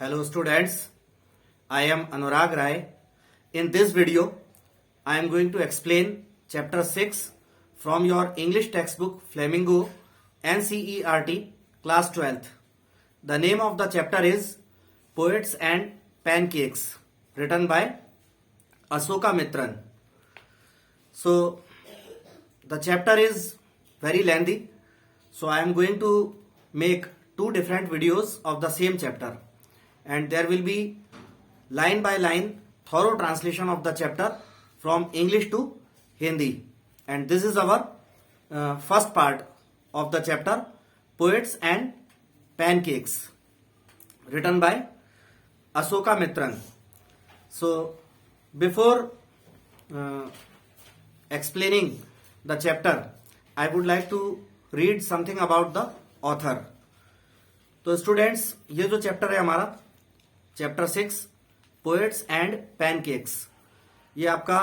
Hello students, I am Anurag Rai. In this video, I am going to explain chapter 6 from your English textbook Flamingo NCERT class 12th. The name of the chapter is Poets and Pancakes, written by Asoka Mitran. So the chapter is very lengthy, so I am going to make two different videos of the same chapter, and there will be line by line thorough translation of the chapter from English to Hindi. And this is our first part of the chapter, Poets and Pancakes, written by Asoka Mitran. So before explaining the chapter, I would like to read something about the author. तो students, ये जो chapter है हमारा chapter 6 poets and pancakes, ये आपका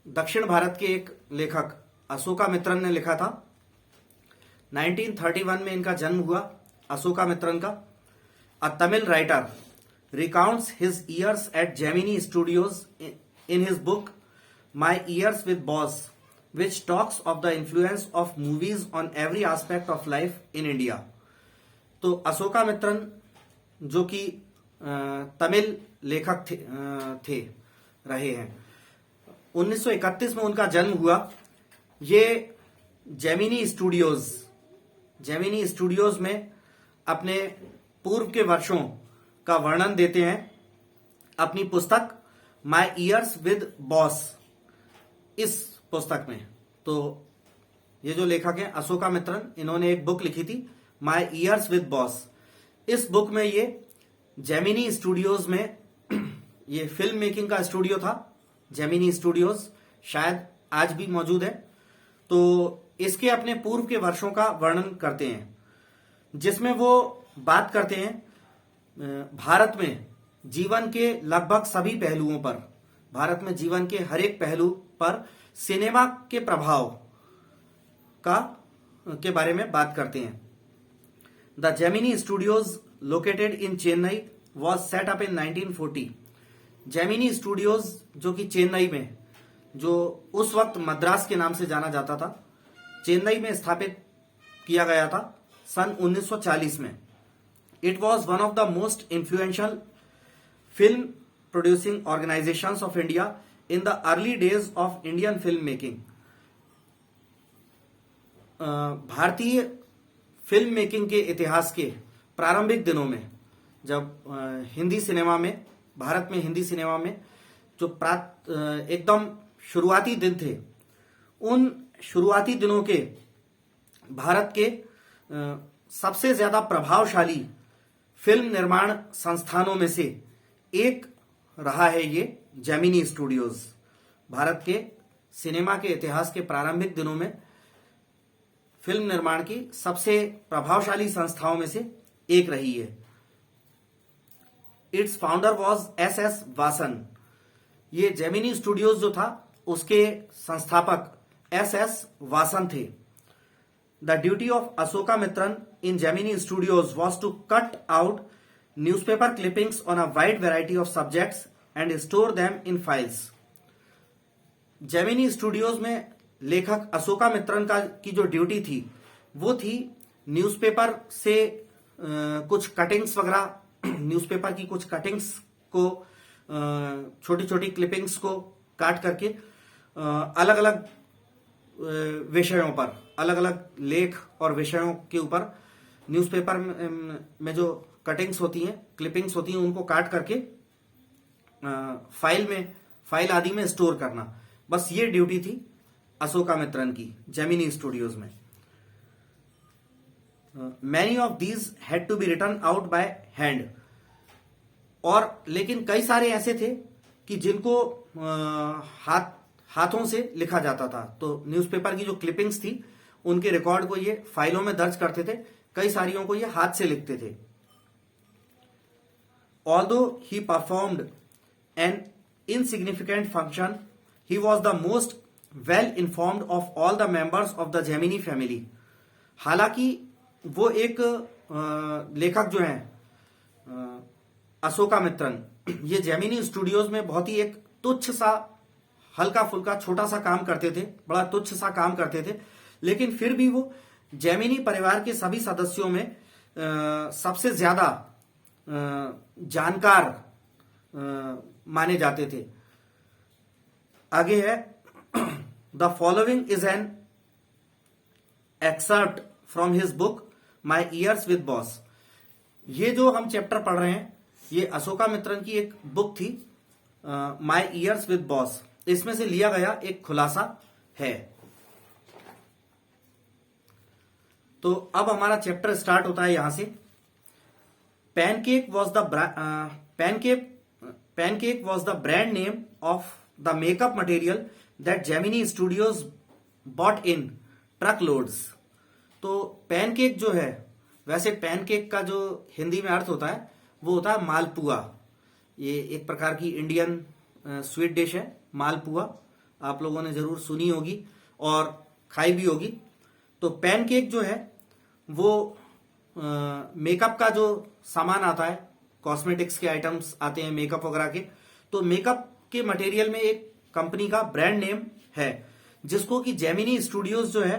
दक्षिण भारत के एक लेखक अशोका मित्रन ने लिखा था। 1931 में इनका जन्म हुआ। अशोका मित्रन का a Tamil writer recounts his years at Gemini studios in his book my years with boss which talks of the influence of movies on every aspect of life in India. तो अशोका मित्रन जो कि तमिल लेखक थे रहे हैं, 1931 में उनका जन्म हुआ। ये जेमिनी स्टूडियोज में अपने पूर्व के वर्षों का वर्णन देते हैं अपनी पुस्तक माई ईयर्स विद बॉस, इस पुस्तक में। तो ये जो लेखक हैं अशोका मित्रन, इन्होंने एक बुक लिखी थी माई ईयर्स विद बॉस। इस बुक में ये जेमिनी स्टूडियोज में, ये फिल्म मेकिंग का स्टूडियो था जेमिनी स्टूडियोज, शायद आज भी मौजूद है। तो इसके अपने पूर्व के वर्षों का वर्णन करते हैं, जिसमें वो बात करते हैं भारत में जीवन के लगभग सभी पहलुओं पर, भारत में जीवन के हर एक पहलू पर सिनेमा के प्रभाव के बारे में बात करते हैं। The Gemini studios located in Chennai was set up in 1940। Gemini studios जो कि चेन्नई में, जो उस वक्त मद्रास के नाम से जाना जाता था, चेन्नई में स्थापित किया गया था सन 1940 में। It was one of the most influential film producing organisations of India in the early days of Indian film making. भारतीय फिल्म मेकिंग के इतिहास के प्रारंभिक दिनों में, जब हिंदी सिनेमा में, भारत में हिंदी सिनेमा में जो एकदम शुरुआती दिन थे, उन शुरुआती दिनों के भारत के सबसे ज्यादा प्रभावशाली फिल्म निर्माण संस्थानों में से एक रहा है ये जेमिनी स्टूडियोज। भारत के सिनेमा के इतिहास के प्रारंभिक दिनों में फिल्म निर्माण की सबसे प्रभावशाली संस्थाओं में से एक रही है। Its founder was S Vasan. ये जेमिनी स्टूडियोज जो था, उसके संस्थापक एस वासन थे। The duty of Ashoka Mitran in Gemini studios was to cut out newspaper clippings on a wide variety of subjects and store them in files. Gemini Studios में लेखक अशोका मित्रन की जो ड्यूटी थी, वो थी न्यूज़पेपर से कुछ कटिंग्स वगैरह, न्यूज़पेपर की कुछ कटिंग्स को, छोटी छोटी क्लिपिंग्स को काट करके अलग अलग विषयों पर, अलग अलग लेख और विषयों के ऊपर न्यूज़पेपर में जो कटिंग्स होती हैं, क्लिपिंग्स होती हैं, उनको काट करके फाइल आदि में स्टोर करना। बस ये ड्यूटी थी अशोका मित्रन की जेमिनी स्टूडियोज में। Many of these had to be written out by hand. और लेकिन कई सारे ऐसे थे कि जिनको हाथों से लिखा जाता था। तो न्यूज़पेपर की जो क्लिपिंग्स थी, उनके रिकॉर्ड को ये फाइलों में दर्ज करते थे, कई सारियों को ये हाथ से लिखते थे। Although he performed an insignificant function, he was the most well informed of all the members of the Gemini family. हालांकि वो एक लेखक जो हैं अशोका मित्रन, ये जेमिनी स्टूडियोज में बहुत ही एक तुच्छ सा, हल्का फुल्का छोटा सा काम करते थे, बड़ा तुच्छ सा काम करते थे, लेकिन फिर भी वो जेमिनी परिवार के सभी सदस्यों में सबसे ज्यादा जानकार माने जाते थे। आगे है, the following is an excerpt from his book my years with boss. ये जो हम चैप्टर पढ़ रहे हैं ये अशोका मित्रन की एक बुक थी, माई ईयर्स विद बॉस, इसमें से लिया गया एक खुलासा है। तो अब हमारा चैप्टर स्टार्ट होता है यहां से। Pancake was the brand name of the makeup material that Gemini Studios bought in truck loads. तो पैनकेक जो है, वैसे पैनकेक का जो हिंदी में अर्थ होता है वो होता है मालपुआ। ये एक प्रकार की इंडियन स्वीट डिश है मालपुआ, आप लोगों ने जरूर सुनी होगी और खाई भी होगी। तो पैनकेक जो है वो मेकअप का जो सामान आता है, कॉस्मेटिक्स के आइटम्स आते हैं मेकअप वगैरह के, तो मेकअप के मटेरियल में एक कंपनी का ब्रांड नेम है जिसको कि जेमिनी स्टूडियोज जो है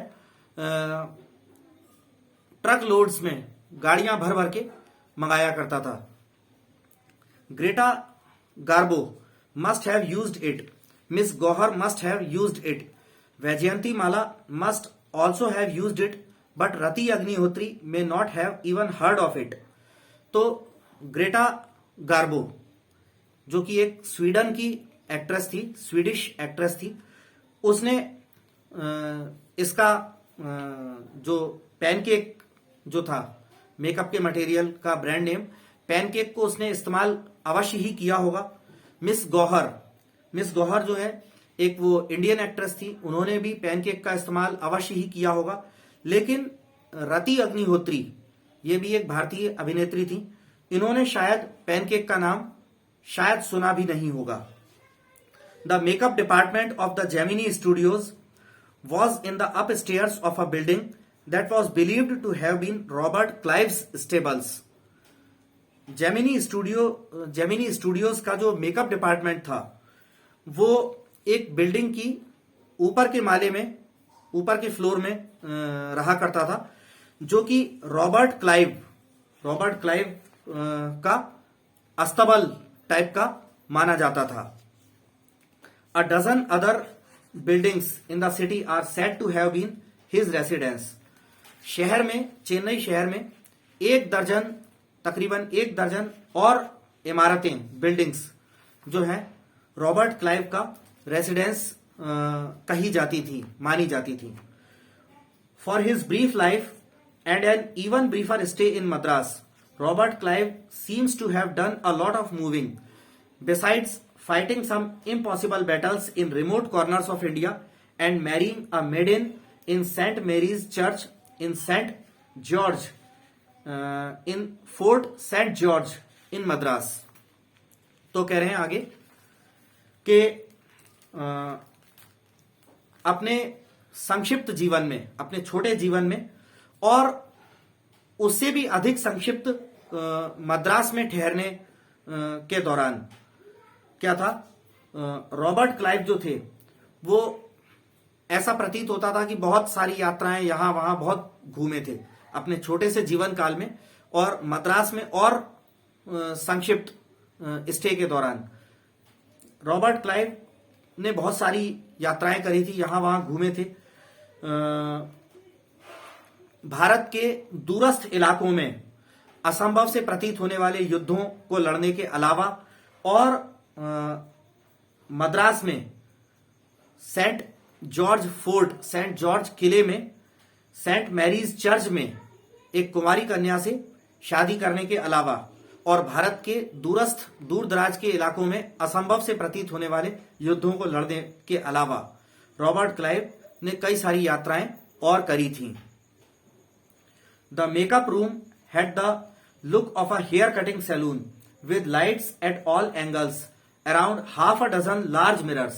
ट्रक लोड्स में गाड़ियां भर भर के मंगाया करता था। Greta Garbo must have used it, miss Gauhar must have used it, Vyjayanthimala must also have used it, but Rati Agnihotri may not have even heard of it. तो ग्रेटा गार्बो जो कि एक स्वीडन की एक्ट्रेस थी, स्वीडिश एक्ट्रेस थी, उसने इसका जो पैनकेक जो था मेकअप के मटेरियल का ब्रांड नेम, पैनकेक को उसने इस्तेमाल अवश्य ही किया होगा। मिस गौहर जो है एक वो इंडियन एक्ट्रेस थी, उन्होंने भी पैनकेक का इस्तेमाल अवश्य ही किया होगा। लेकिन रति अग्निहोत्री, ये भी एक भारतीय अभिनेत्री थी, इन्होंने शायद पैनकेक का नाम शायद सुना भी नहीं होगा। The makeup department of the Gemini studios was in the upstairs of a building that was believed to have been Robert Clive's stables. Gemini studios का जो मेकअप डिपार्टमेंट था वो एक बिल्डिंग की ऊपर के माले में, ऊपर के फ्लोर में रहा करता था, जो कि रॉबर्ट क्लाइव का अस्तबल टाइप का माना जाता था। A dozen other buildings in the city are said to have been his residence. शहर में, चेन्नई शहर में तकरीबन एक दर्जन और इमारतें, बिल्डिंग्स जो है रॉबर्ट क्लाइव का रेसिडेंस कही जाती थी, मानी जाती थी। For his brief life and an even briefer stay in Madras, Robert Clive seems to have done a lot of moving besides fighting some impossible battles in remote corners of India and marrying a maiden in St. Mary's Church in St. George in Fort St. George in Madras। तो कह रहे हैं आगे कि अपने संक्षिप्त जीवन में, अपने छोटे जीवन में और उससे भी अधिक संक्षिप्त मद्रास में ठहरने के दौरान क्या था, रॉबर्ट क्लाइव जो थे वो ऐसा प्रतीत होता था कि बहुत सारी यात्राएं यहां वहां बहुत घूमे थे अपने छोटे से जीवन काल में, और मद्रास में और संक्षिप्त स्टे के दौरान रॉबर्ट क्लाइव ने बहुत सारी यात्राएं करी थी, यहां वहां घूमे थे। भारत के दूरस्थ इलाकों में असंभव से प्रतीत होने वाले युद्धों को लड़ने के अलावा और मद्रास में Saint George Fort, Saint George किले में सेंट मैरीज चर्च में एक कुमारी कन्या से शादी करने के अलावा और भारत के दूरस्थ दूर दराज के इलाकों में असंभव से प्रतीत होने वाले युद्धों को लड़ने के अलावा रॉबर्ट क्लाइव ने कई सारी यात्राएं और करी थी। The makeup room had the look of a hair cutting salon with lights at all angles around half a dozen large mirrors।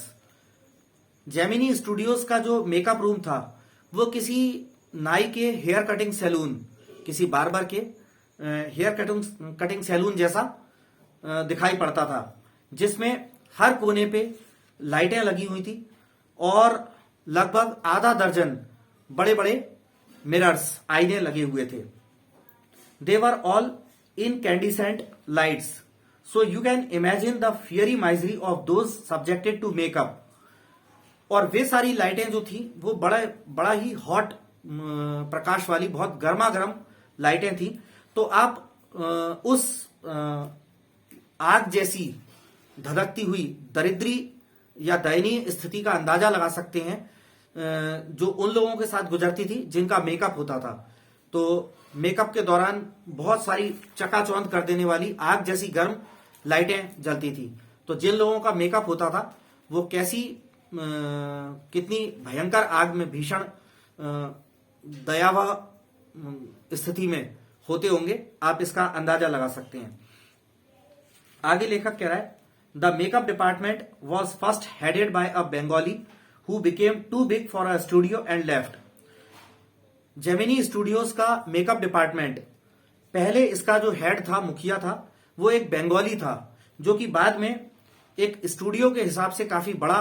Gemini studios का जो मेकअप रूम था वो किसी नाई के हेयर कटिंग सैलून, किसी बार्बर के हेयर कटिंग सैलून जैसा दिखाई पड़ता था, जिसमें हर कोने पे लाइटें लगी हुई थी और लगभग आधा दर्जन बड़े बड़े मिरर्स, आईने लगे हुए थे. They were all incandescent lights, so you can imagine the fiery misery of those subjected to makeup. और वे सारी लाइटें जो थी वो बड़ा ही हॉट प्रकाश वाली, बहुत गर्मा गर्म लाइटें थी. तो आप उस आग जैसी धधकती हुई दरिद्री या दयनीय स्थिति का अंदाजा लगा सकते हैं जो उन लोगों के साथ गुजरती थी जिनका मेकअप होता था. तो मेकअप के दौरान बहुत सारी चकाचौंध कर देने वाली आग जैसी गर्म लाइटें जलती थी. तो जिन लोगों का मेकअप होता था वो कितनी भयंकर आग में भीषण दयावह स्थिति में होते होंगे, आप इसका अंदाजा लगा सकते हैं. आगे लेखक कह रहा है, the makeup department was first headed by a Bengali who became too big for a studio and left. Gemini studios का मेकअप डिपार्टमेंट, पहले इसका जो हेड था, मुखिया था, वो एक बंगाली था जो कि बाद में एक स्टूडियो के हिसाब से काफी बड़ा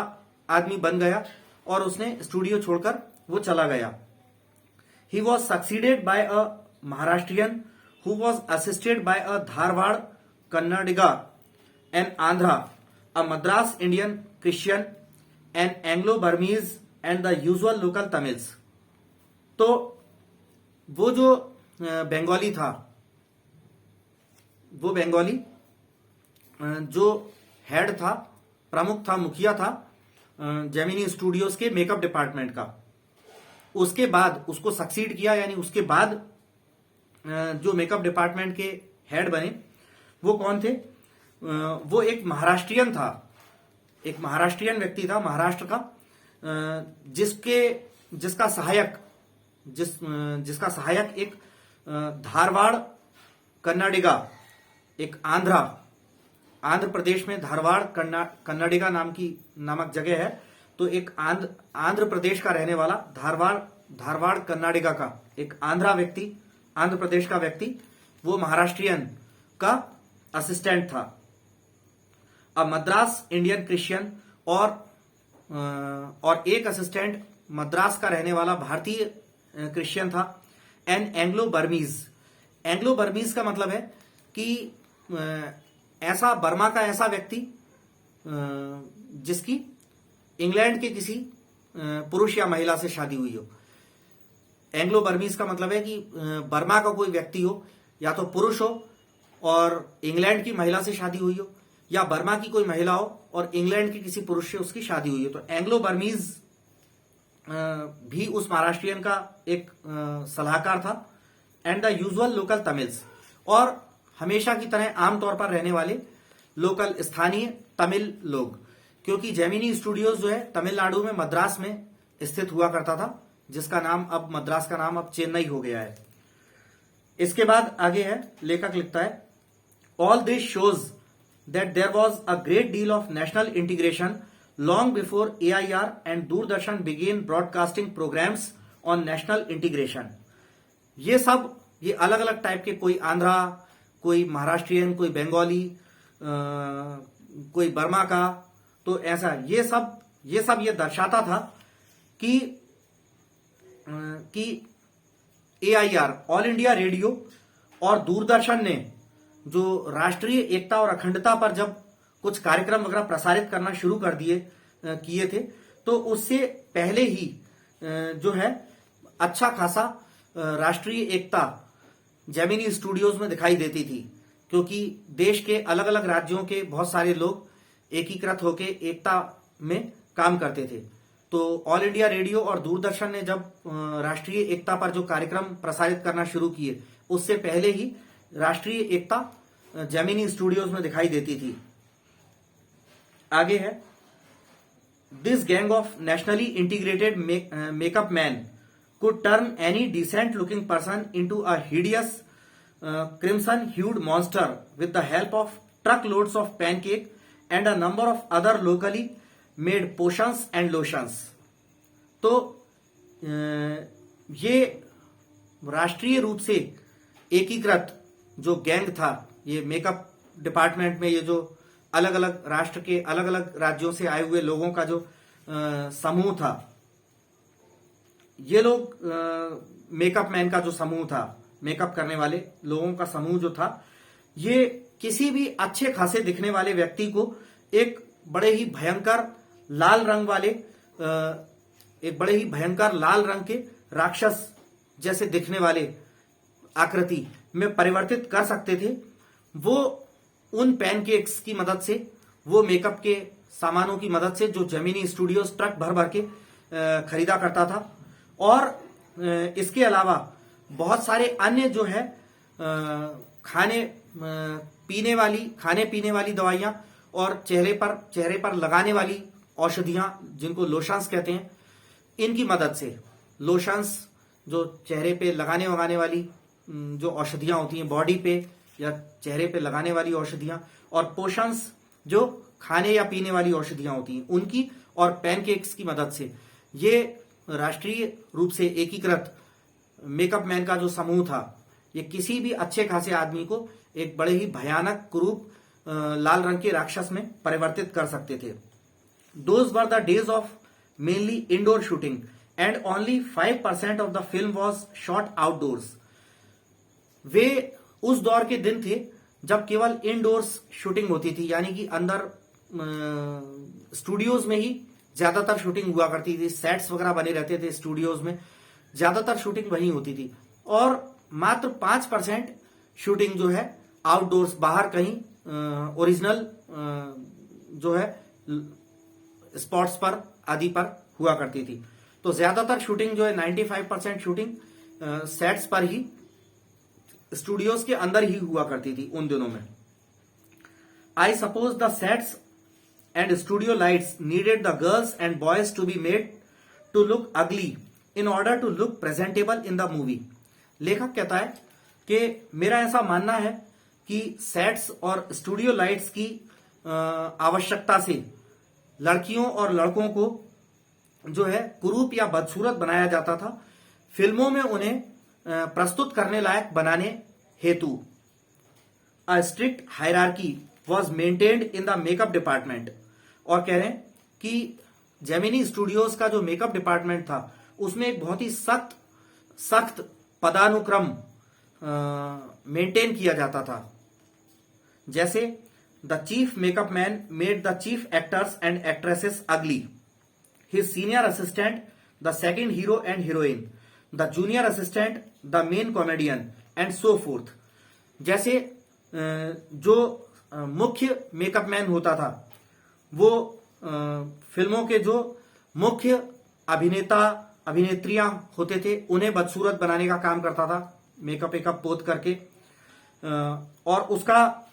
आदमी बन गया और उसने स्टूडियो छोड़कर वो चला गया. He was succeeded by a Maharashtrian who was assisted by a Dharwar Kannadiga an Andhra, a Madras Indian Christian an Anglo Burmese and the usual local Tamils. तो वो जो बंगाली था, वो बंगाली जो हेड था, प्रमुख था, मुखिया था जेमिनी स्टूडियोज के मेकअप डिपार्टमेंट का, उसके बाद उसको सक्सीड किया, यानी उसके बाद जो मेकअप डिपार्टमेंट के हेड बने वो कौन थे? वो एक महाराष्ट्रियन था, एक महाराष्ट्रियन व्यक्ति था, महाराष्ट्र का, जिसका सहायक एक धारवाड़ कन्नाडिगा, एक आंध्र प्रदेश में धारवाड़ कन्नाडिगा नामक जगह है. तो एक आंध्र प्रदेश का रहने वाला धारवाड़ कन्नाडिगा का एक आंध्र प्रदेश का व्यक्ति, वो महाराष्ट्रियन का असिस्टेंट था. अब मद्रास इंडियन क्रिश्चियन और एक असिस्टेंट मद्रास का रहने वाला भारतीय क्रिश्चियन था. एन एंग्लो बर्मीज का मतलब है कि बर्मा का ऐसा व्यक्ति जिसकी इंग्लैंड के किसी पुरुष या महिला से शादी हुई हो. एंग्लो बर्मीज का मतलब है कि बर्मा का कोई व्यक्ति हो, या तो पुरुष हो और इंग्लैंड की महिला से शादी हुई हो, या बर्मा की कोई महिला हो और इंग्लैंड के किसी पुरुष से उसकी शादी हुई हो. तो एंग्लो बर्मीज भी उस महाराष्ट्रियन का एक सलाहकार था. And the usual local Tamils, और हमेशा की तरह आमतौर पर रहने वाले लोकल स्थानीय तमिल लोग, क्योंकि जेमिनी स्टूडियोज जो है तमिलनाडु में मद्रास में स्थित हुआ करता था, जिसका नाम अब मद्रास का नाम अब चेन्नई हो गया है. इसके बाद आगे है, लेखक लिखता है, all this shows that there was a great deal of national integration long before AIR and Doordarshan began broadcasting programs on national integration. ये अलग अलग टाइप के, कोई आंध्रा, कोई महाराष्ट्रियन, कोई बंगाली, कोई बर्मा का, तो ऐसा ये सब दर्शाता था कि AIR ऑल इंडिया रेडियो और दूरदर्शन ने जो राष्ट्रीय एकता और अखंडता पर जब कुछ कार्यक्रम वगैरह प्रसारित करना शुरू किए थे, तो उससे पहले ही जो है अच्छा खासा राष्ट्रीय एकता जेमिनी स्टूडियोज में दिखाई देती थी, क्योंकि देश के अलग अलग राज्यों के बहुत सारे लोग एकीकृत होकर एकता में काम करते थे. तो ऑल इंडिया रेडियो और दूरदर्शन ने जब राष्ट्रीय एकता पर जो कार्यक्रम प्रसारित करना शुरू किए, उससे पहले ही राष्ट्रीय एकता जेमिनी स्टूडियोज में दिखाई देती थी. आगे है, this gang of nationally integrated makeup man could turn any decent looking person into a hideous crimson hued monster with the help of truck loads of pancake and a number of other locally made potions and lotions. तो ये राष्ट्रीय रूप से एकीकृत जो gang था, ये makeup department में ये जो अलग अलग राष्ट्र के अलग अलग राज्यों से आए हुए लोगों का जो समूह था, ये लोग मेकअप मैन का जो समूह था, मेकअप करने वाले लोगों का समूह जो था, ये किसी भी अच्छे खासे दिखने वाले व्यक्ति को एक बड़े ही भयंकर लाल रंग वाले एक बड़े ही भयंकर लाल रंग के राक्षस जैसे दिखने वाले आकृति में परिवर्तित कर सकते थे। वो उन पैनकेक्स की मदद से, वो मेकअप के सामानों की मदद से जो जेमिनी स्टूडियोज ट्रक भर भर के खरीदा करता था। और इसके अलावा बहुत सारे अन्य जो है खाने पीने वाली दवाइयां और चेहरे पर लगाने वाली औषधियां, जिनको लोशंस कहते हैं, इनकी मदद से लोशंस जो चेहरे पे लगाने वाली जो औषधियां होती हैं बॉडी पे या चेहरे पे लगाने वाली औषधियां, और पोशंस जो खाने या पीने वाली औषधियां होती हैं उनकी, और पैनकेक्स की मदद से ये राष्ट्रीय रूप से एकीकृत मेकअप मैन का जो समूह था, ये किसी भी अच्छे खासे आदमी को एक बड़े ही भयानक कुरूप लाल रंग के राक्षस में परिवर्तित कर सकते थे। Those were the days of mainly indoor shooting and only 5% of the film was shot outdoors. वे उस दौर के दिन थे जब केवल इनडोर्स शूटिंग होती थी, यानी कि अंदर स्टूडियोज में ही ज्यादातर शूटिंग हुआ करती थी। सेट्स वगैरह बने रहते थे स्टूडियोज में, ज्यादातर शूटिंग वहीं होती थी। और मात्र 5% शूटिंग जो है आउटडोर्स, बाहर कहीं ओरिजिनल जो है स्पॉट्स पर आदि पर हुआ करती थी। तो ज्यादातर शूटिंग जो है 95% शूटिंग सेट्स पर ही, स्टूडियोज के अंदर ही हुआ करती थी उन दिनों में। I suppose the sets and studio lights needed the girls and boys to be made to look ugly in order to look presentable in the movie. लेखक कहता है कि मेरा ऐसा मानना है कि सेट्स और स्टूडियो लाइट्स की आवश्यकता से लड़कियों और लड़कों को जो है कुरूप या बदसूरत बनाया जाता था, फिल्मों में उन्हें प्रस्तुत करने लायक बनाने हेतु। A strict hierarchy was maintained in the makeup department. और कह रहे हैं कि जेमिनी स्टूडियोज का जो मेकअप डिपार्टमेंट था उसमें एक बहुत ही सख्त पदानुक्रम मेंटेन किया जाता था। जैसे the chief makeup man made the chief actors and actresses ugly, his senior assistant the second hero and heroine, the junior assistant the main comedian and so forth. जैसे जो मुख्य मेकअप मैन होता था वो फिल्मों के जो मुख्य अभिनेता अभिनेत्रियां होते थे उन्हें बदसूरत बनाने का काम करता था, मेकअप वेकअप पोत करके। और उसका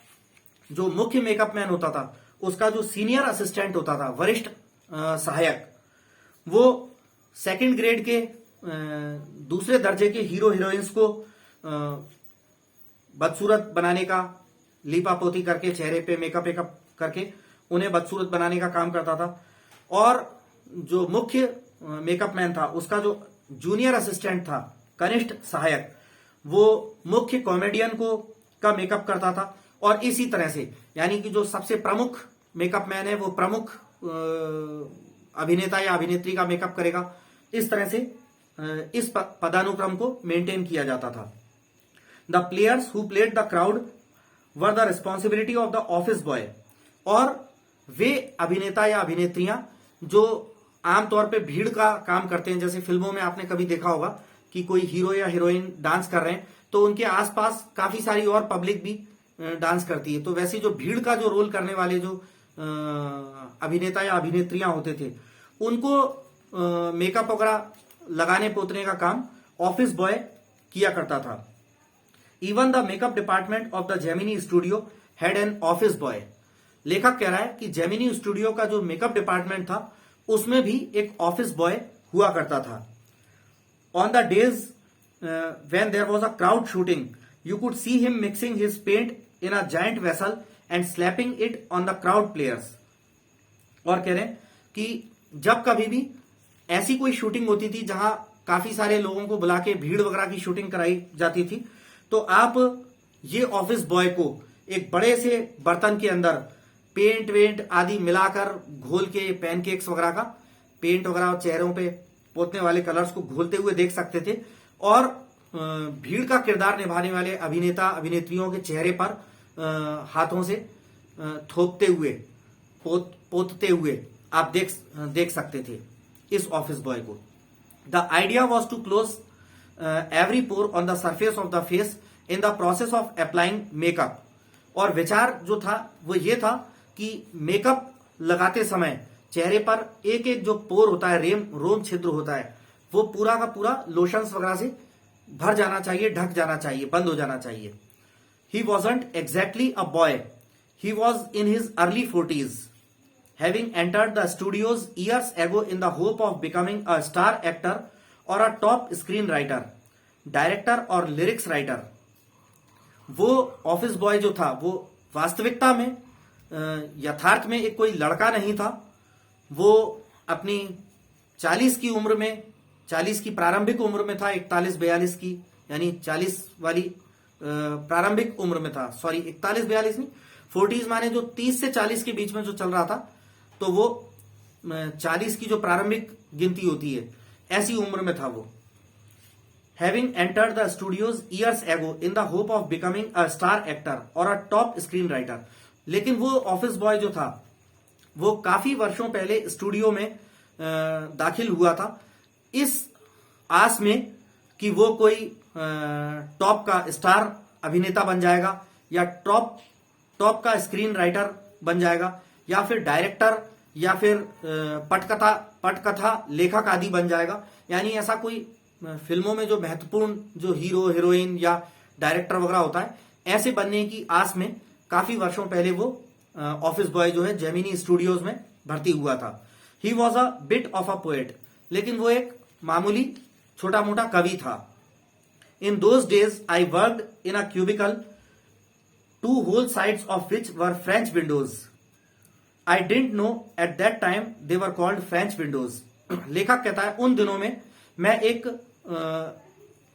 जो मुख्य मेकअप मैन होता था उसका जो सीनियर असिस्टेंट होता था, वरिष्ठ सहायक, वो सेकंड ग्रेड के दूसरे दर्जे के हीरो हीरोइंस को बदसूरत बनाने का, लीपापोती करके चेहरे पे मेकअप वेकअप करके उन्हें बदसूरत बनाने का काम करता था। और जो मुख्य मेकअप मैन था उसका जो जूनियर असिस्टेंट था, कनिष्ठ सहायक, वो मुख्य कॉमेडियन का मेकअप करता था। और इसी तरह से, यानी कि जो सबसे प्रमुख मेकअप मैन है वो प्रमुख अभिनेता या अभिनेत्री का मेकअप करेगा। इस तरह से इस पदानुक्रम को मेंटेन किया जाता था। The players who played the crowd were the responsibility of the office boy. और वे अभिनेता या अभिनेत्रियां जो आमतौर पे भीड़ का काम करते हैं, जैसे फिल्मों में आपने कभी देखा होगा कि कोई हीरो या हीरोइन डांस कर रहे हैं तो उनके आसपास काफी सारी और पब्लिक भी डांस करती है, तो वैसे जो भीड़ का जो रोल करने वाले जो अभिनेता या अभिनेत्रियां होते थे उनको मेकअप वगैरह लगाने पोतने का काम ऑफिस बॉय किया करता था। Even the makeup department of the Gemini studio had an office boy. लेखक कह रहा है कि जेमिनी स्टूडियो का जो मेकअप डिपार्टमेंट था उसमें भी एक ऑफिस बॉय हुआ करता था। On the days when there was a crowd shooting, you could see him mixing his paint in a giant vessel and slapping it on the crowd players। और कह रहे हैं कि जब कभी भी ऐसी कोई शूटिंग होती थी जहां काफी सारे लोगों को बुला के भीड़ वगैरह की शूटिंग कराई जाती थी, तो आप ये ऑफिस बॉय को एक बड़े से बर्तन के अंदर पेंट वेंट आदि मिलाकर घोल के, पैनकेक्स वगैरह का पेंट वगैरह चेहरों पे पोतने वाले कलर्स को घोलते हुए देख सकते थे। और भीड़ का किरदार निभाने वाले अभिनेता अभिनेत्रियों के चेहरे पर हाथों से थोपते हुए, पोतते हुए आप देख सकते थे इस ऑफिस बॉय को। The idea was to close every pore on the surface of the face in the process of applying makeup. और विचार जो था वो ये था कि मेकअप लगाते समय चेहरे पर एक एक जो पोर होता है, रोम छिद्र होता है, वो पूरा का पूरा लोशंस वगैरह से भर जाना चाहिए, ढक जाना चाहिए, बंद हो जाना चाहिए। He wasn't exactly a boy, he was in his early 40s, having entered the studios years ago in the hope of becoming a star actor or a top screenwriter, director और लिरिक्स राइटर। वो office boy जो था वो वास्तविकता में यथार्थ में एक कोई लड़का नहीं था। वो अपनी 40 की उम्र में, 40 की प्रारंभिक उम्र में था, 41-42 की, यानी 40 वाली प्रारंभिक उम्र में था। सॉरी, 41-42 नहीं, 40s माने जो 30 से 40 के बीच में जो चल रहा था, तो वो 40 की जो प्रारंभिक गिनती होती है, ऐसी उम्र में था वो। Having entered the studios years ago in the hope of becoming a star actor और अ टॉप स्क्रीन राइटर। लेकिन वो ऑफिस बॉय जो था वो काफी वर्षों पहले स्टूडियो में दाखिल हुआ था इस आस में कि वो कोई टॉप का स्टार अभिनेता बन जाएगा, या टॉप का स्क्रीन राइटर बन जाएगा, या फिर डायरेक्टर, या फिर पटकथा लेखक आदि बन जाएगा। यानी ऐसा कोई फिल्मों में जो महत्वपूर्ण जो हीरो हीरोइन या डायरेक्टर वगैरह होता है, ऐसे बनने की आस में काफी वर्षों पहले वो ऑफिस बॉय जो है जेमिनी स्टूडियोज में भर्ती हुआ था। He was a bit of a poet, लेकिन वो एक मामूली छोटा मोटा कवि था। In those days I worked in a cubicle, 2 whole sides of which were French windows. I didn't know at that time they were called French windows. लेखक कहता है उन दिनों में मैं एक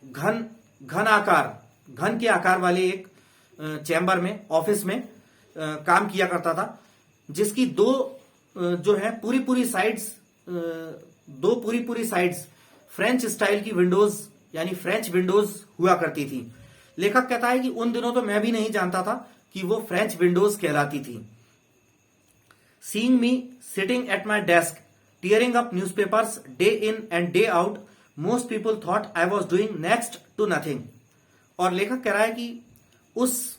घन के आकार वाले एक चैम्बर में, ऑफिस में काम किया करता था, जिसकी जो है पूरी साइड्स फ्रेंच स्टाइल की विंडोज, यानी फ्रेंच विंडोज हुआ करती थी। लेखक कहता है कि उन दिनों तो मैं भी नहीं जानता था कि वो फ्रेंच विंडोज कहलाती थी। Seeing me sitting at my desk tearing up newspapers day in and day out, most people thought I was doing next to nothing. और लेखक कह रहा है कि उस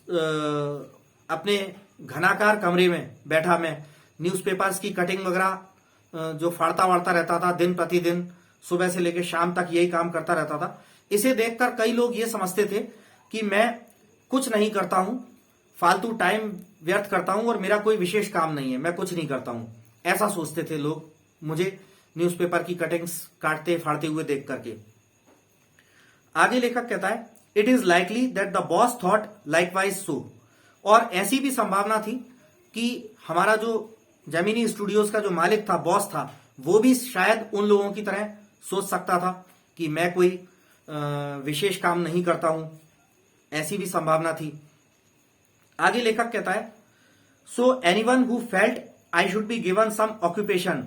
अपने घनाकार कमरे में बैठा मैं न्यूज़पेपर्स की कटिंग वगैरह जो फाड़ता वाड़ता रहता था, दिन प्रतिदिन सुबह से लेकर शाम तक यही काम करता रहता था। इसे देखकर कई लोग ये समझते थे कि मैं कुछ नहीं करता हूं, फालतू टाइम व्यर्थ करता हूं और मेरा कोई विशेष काम नहीं है, मैं कुछ नहीं करता हूं, ऐसा सोचते थे लोग मुझे न्यूज़पेपर की कटिंग्स काटते फाड़ते हुए देख करके। आगे लेखक कहता है it is likely that the boss thought likewise so. और ऐसी भी संभावना थी कि हमारा जो जेमिनी स्टूडियोज का जो मालिक था, बॉस था, वो भी शायद उन लोगों की तरह सोच सकता था कि मैं कोई विशेष काम नहीं करता हूं, ऐसी भी संभावना थी। आगे लेखक कहता है so anyone who felt I should be given some occupation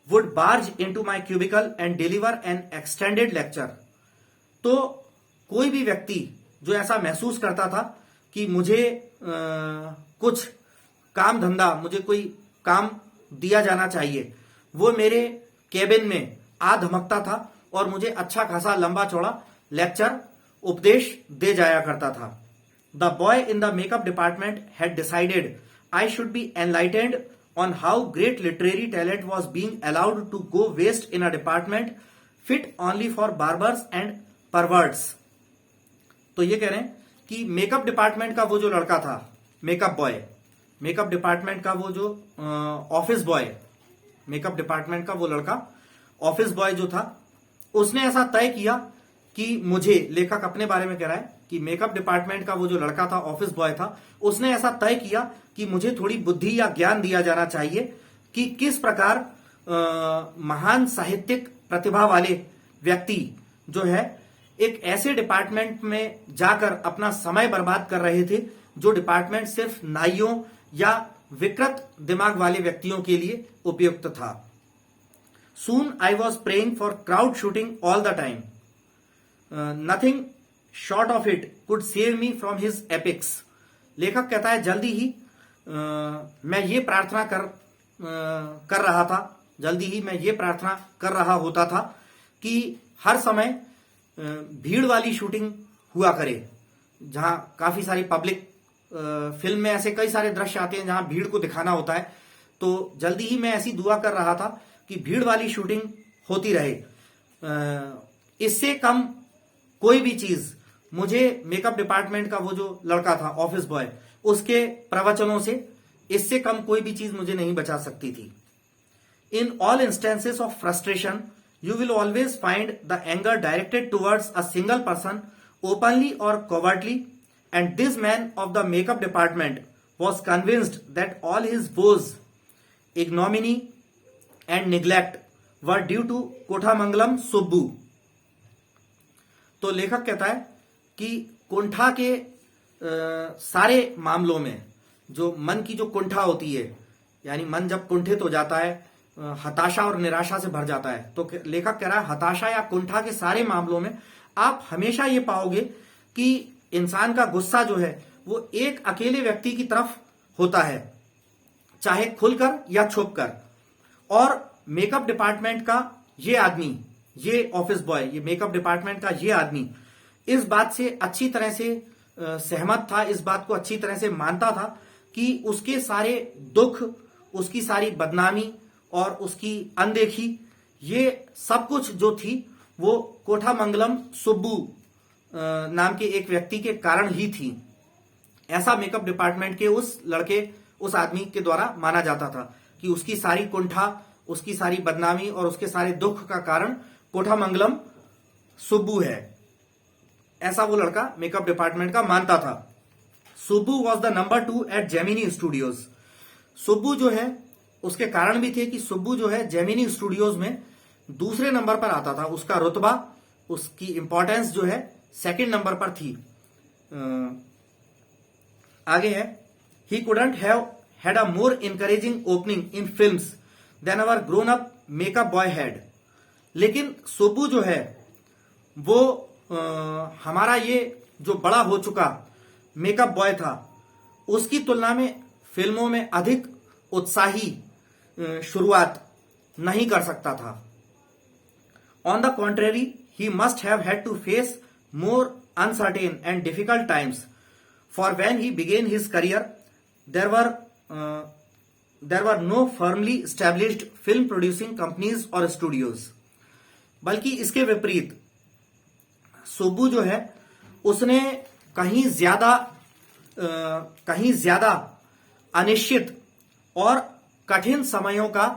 would barge into my cubicle and deliver an extended lecture. तो कोई भी व्यक्ति जो ऐसा महसूस करता था कि मुझे कुछ काम धंधा, मुझे कोई काम दिया जाना चाहिए, वो मेरे केबिन में आ धमकता था और मुझे अच्छा खासा लंबा चौड़ा लेक्चर उपदेश दे जाया करता था। The boy in the makeup department had decided I should be enlightened on how great literary talent was being allowed to go waste in a department fit only for barbers and perverts. तो ये कह रहे हैं कि makeup department का वो जो लड़का था, मेकअप बॉय, मेकअप डिपार्टमेंट का वो जो ऑफिस बॉय, मेकअप डिपार्टमेंट का वो लड़का ऑफिस बॉय जो था, उसने ऐसा तय किया कि मुझे, लेखक अपने बारे में कह रहा है कि मेकअप डिपार्टमेंट का वो जो लड़का था, ऑफिस बॉय था, उसने ऐसा तय किया कि मुझे थोड़ी बुद्धि या ज्ञान दिया जाना चाहिए कि किस प्रकार महान साहित्यिक प्रतिभा वाले व्यक्ति जो है एक ऐसे डिपार्टमेंट में जाकर अपना समय बर्बाद कर रहे थे जो डिपार्टमेंट सिर्फ नाइयों या विकृत दिमाग वाले व्यक्तियों के लिए उपयुक्त था। Soon I was praying for crowd shooting all the time. Nothing short of it could save me from his epics. लेखक कहता है जल्दी ही मैं ये प्रार्थना कर रहा था, जल्दी ही मैं ये प्रार्थना कर रहा होता था कि हर समय भीड़ वाली शूटिंग हुआ करे, जहां काफी सारी पब्लिक, फिल्म में ऐसे कई सारे दृश्य आते हैं जहां भीड़ को दिखाना होता है, तो जल्दी ही मैं ऐसी दुआ कर रहा था कि भीड़ वाली शूटिंग होती रहे। इससे कम कोई भी चीज मुझे मेकअप डिपार्टमेंट का वो जो लड़का था ऑफिस बॉय, उसके प्रवचनों से इससे कम कोई भी चीज मुझे नहीं बचा सकती थी। In all instances of frustration you will always find the anger directed towards a single person openly और covertly, and this man of the makeup department was convinced that all his woes, ignominy and neglect were due to Kothamangalam Subbu. तो लेखक कहता है कि कुंठा के सारे मामलों में जो मन की जो कुंठा होती है, यानी मन जब कुंठित हो जाता है, हताशा और निराशा से भर जाता है, तो लेखक कह रहा है हताशा या कुंठा के सारे मामलों में आप हमेशा ये पाओगे कि इंसान का गुस्सा जो है वो एक अकेले व्यक्ति की तरफ होता है, चाहे खुलकर या छुपकर। और मेकअप डिपार्टमेंट का ये आदमी, ये ऑफिस बॉय, ये मेकअप डिपार्टमेंट का ये आदमी इस बात से अच्छी तरह से सहमत था, इस बात को अच्छी तरह से मानता था कि उसके सारे दुख, उसकी सारी बदनामी और उसकी अनदेखी, ये सब कुछ जो थी वो कोठामंगलम सुब्बू नाम के एक व्यक्ति के कारण ही थी। ऐसा मेकअप डिपार्टमेंट के उस लड़के, उस आदमी के द्वारा माना जाता था कि उसकी सारी कुंठा, उसकी सारी बदनामी और उसके सारे दुख का कारण कोठामंगलम सुब्बू है। ऐसा वो लड़का मेकअप डिपार्टमेंट का मानता था। Subbu was the number 2 at Gemini Studios. Subbu जो है, उसके कारण भी थे कि सुब्बू जो है जेमिनी स्टूडियोज में दूसरे नंबर पर आता था, उसका रुतबा, उसकी इंपॉर्टेंस जो है सेकंड नंबर पर थी। आगे है, he couldn't have had a more encouraging opening in films than our grown up makeup boy had. लेकिन सुब्बू जो है वो हमारा ये जो बड़ा हो चुका मेकअप बॉय था, उसकी तुलना में फिल्मों में अधिक उत्साही शुरुआत नहीं कर सकता था। On the contrary, he must have had to face more uncertain and difficult times, for when he began his career there were no firmly established film producing companies or studios। बल्कि इसके विपरीत सुब्बू जो है उसने कहीं ज्यादा अनिश्चित और कठिन समयों का,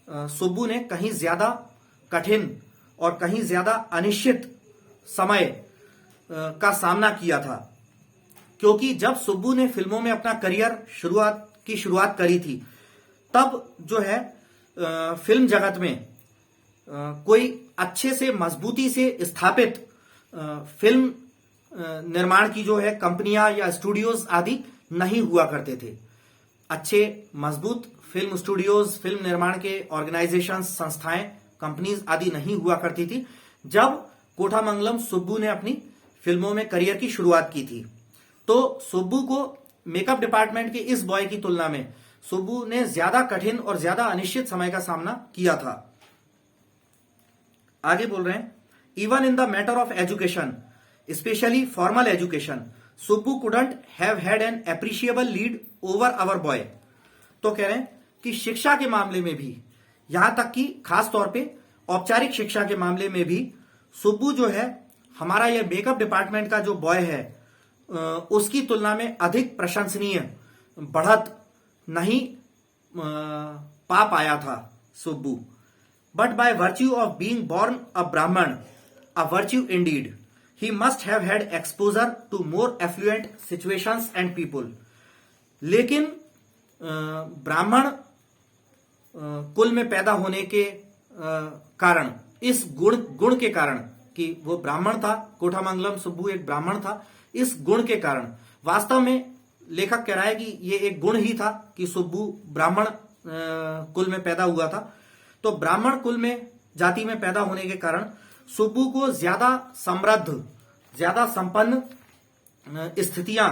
सुब्बू ने कहीं ज्यादा कठिन और कहीं ज्यादा अनिश्चित समय का सामना किया था। क्योंकि जब सुब्बू ने फिल्मों में अपना करियर शुरुआत करी थी, तब जो है फिल्म जगत में कोई अच्छे से मजबूती से स्थापित फिल्म निर्माण की जो है कंपनियां या स्टूडियोज आदि नहीं हुआ करते थे। अच्छे मजबूत फिल्म स्टूडियोज, फिल्म निर्माण के ऑर्गेनाइजेशन, संस्थाएं, कंपनीज आदि नहीं हुआ करती थी जब कोठामंगलम सुब्बू ने अपनी फिल्मों में करियर की शुरुआत की थी। तो सुब्बू को मेकअप डिपार्टमेंट के इस बॉय की तुलना में सुब्बू ने ज्यादा कठिन और ज्यादा अनिश्चित समय का सामना किया था। आगे बोल रहे हैं, even in the matter of education, specially formal education, Subbu couldn't have had an appreciable lead over our boy. तो कह रहे हैं कि शिक्षा के मामले में भी, यहां तक कि खास तौर पे औपचारिक शिक्षा के मामले में भी सुब्बू जो है, हमारा यह मेकअप डिपार्टमेंट का जो बॉय है, उसकी तुलना में अधिक प्रशंसनीय बढ़त नहीं पा पाया था Subbu. But by virtue of being born a Brahmin, a virtue indeed, he must have had exposure to more affluent situations and people. लेकिन ब्राह्मण कुल में पैदा होने के कारण, इस गुण के कारण कि वो ब्राह्मण था, कोठामंगलम सुब्बू एक ब्राह्मण था, इस गुण के कारण वास्तव में लेखक कह रहा है कि ये एक गुण ही था कि सुब्बू ब्राह्मण कुल में पैदा हुआ था। तो ब्राह्मण कुल में जाति में पैदा होने के कारण सुब्बू को ज्यादा समृद्ध, ज्यादा संपन्न स्थितियां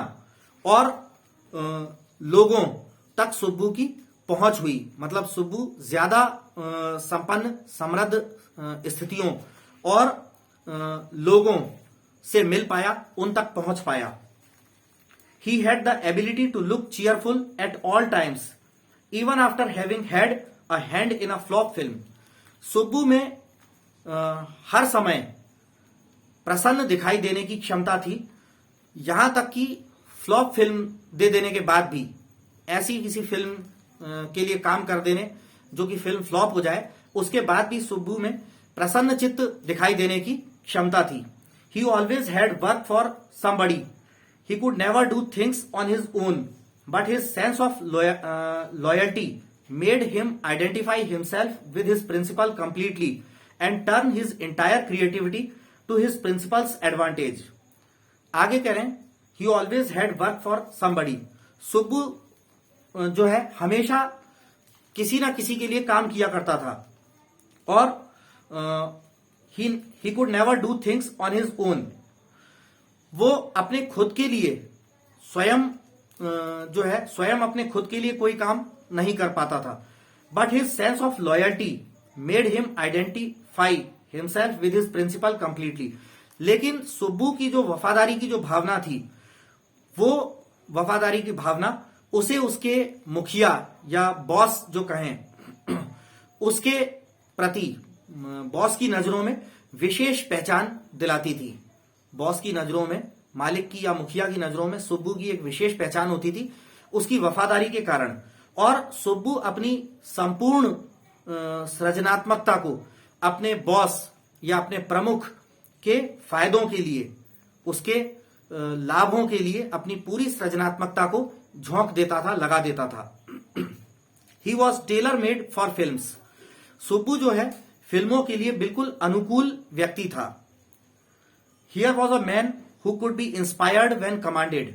और लोगों तक सुब्बू की पहुंच हुई। मतलब सुब्बू ज्यादा संपन्न, समृद्ध स्थितियों और लोगों से मिल पाया, उन तक पहुंच पाया। He had the ability to look cheerful at all times, even after having had a hand in a flop film. Subbu में हर समय प्रसन्न दिखाई देने की क्षमता थी, यहां तक कि फ्लॉप फिल्म दे देने के बाद भी, ऐसी किसी फिल्म के लिए काम कर देने जो कि फिल्म फ्लॉप हो जाए, उसके बाद भी सुब्बू में प्रसन्न चित्त दिखाई देने की क्षमता थी। He always had work for somebody. He could never do things on his own, but his sense of loyalty made him identify himself with his principal completely and turn his entire creativity to his principal's advantage. आगे कह रहे हैं, he always had work for somebody. Subbu जो है हमेशा किसी ना किसी के लिए काम किया करता था और he could never do things on his own. वो अपने खुद के लिए स्वयं जो है स्वयं अपने खुद के लिए कोई काम नहीं कर पाता था। But his sense of loyalty made him identify himself with his principal completely. लेकिन सुब्बू की जो वफादारी की जो भावना थी, वो वफादारी की भावना उसे उसके मुखिया या बॉस जो कहें उसके प्रति बॉस की नजरों में विशेष पहचान दिलाती थी। बॉस की नजरों में, मालिक की या मुखिया की नजरों में सुब्बू की एक विशेष पहचान होती थी उसकी वफादारी के कारण। और सुब्बू अपनी संपूर्ण सृजनात्मकता को अपने बॉस या अपने प्रमुख के फायदों के लिए, उसके लाभों के लिए अपनी पूरी सृजनात्मकता को झोंक देता था, लगा देता था। He was tailor made for films. Subbu जो है फिल्मों के लिए बिल्कुल अनुकूल व्यक्ति था। Here was a man who could be inspired when commanded.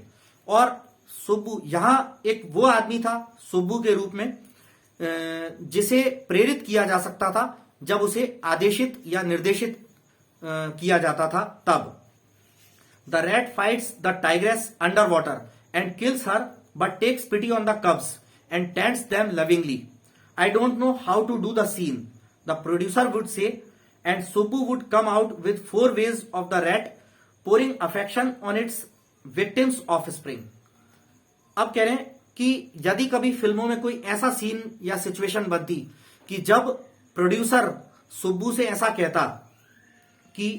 और सुब्बू यहां एक वो आदमी था सुब्बू के रूप में जिसे प्रेरित किया जा सकता था जब उसे आदेशित या निर्देशित किया जाता था तब। The rat fights the tigress under water and kills her but takes pity on the cubs and tends them lovingly. I don't know how to do the scene, the producer would say, and Subbu would come out with 4 ways of the rat pouring affection on its victim's offspring. अब कह रहे हैं कि यदि कभी फिल्मों में कोई ऐसा सीन या सिचुएशन बनती कि जब प्रोड्यूसर सुब्बू से ऐसा कहता कि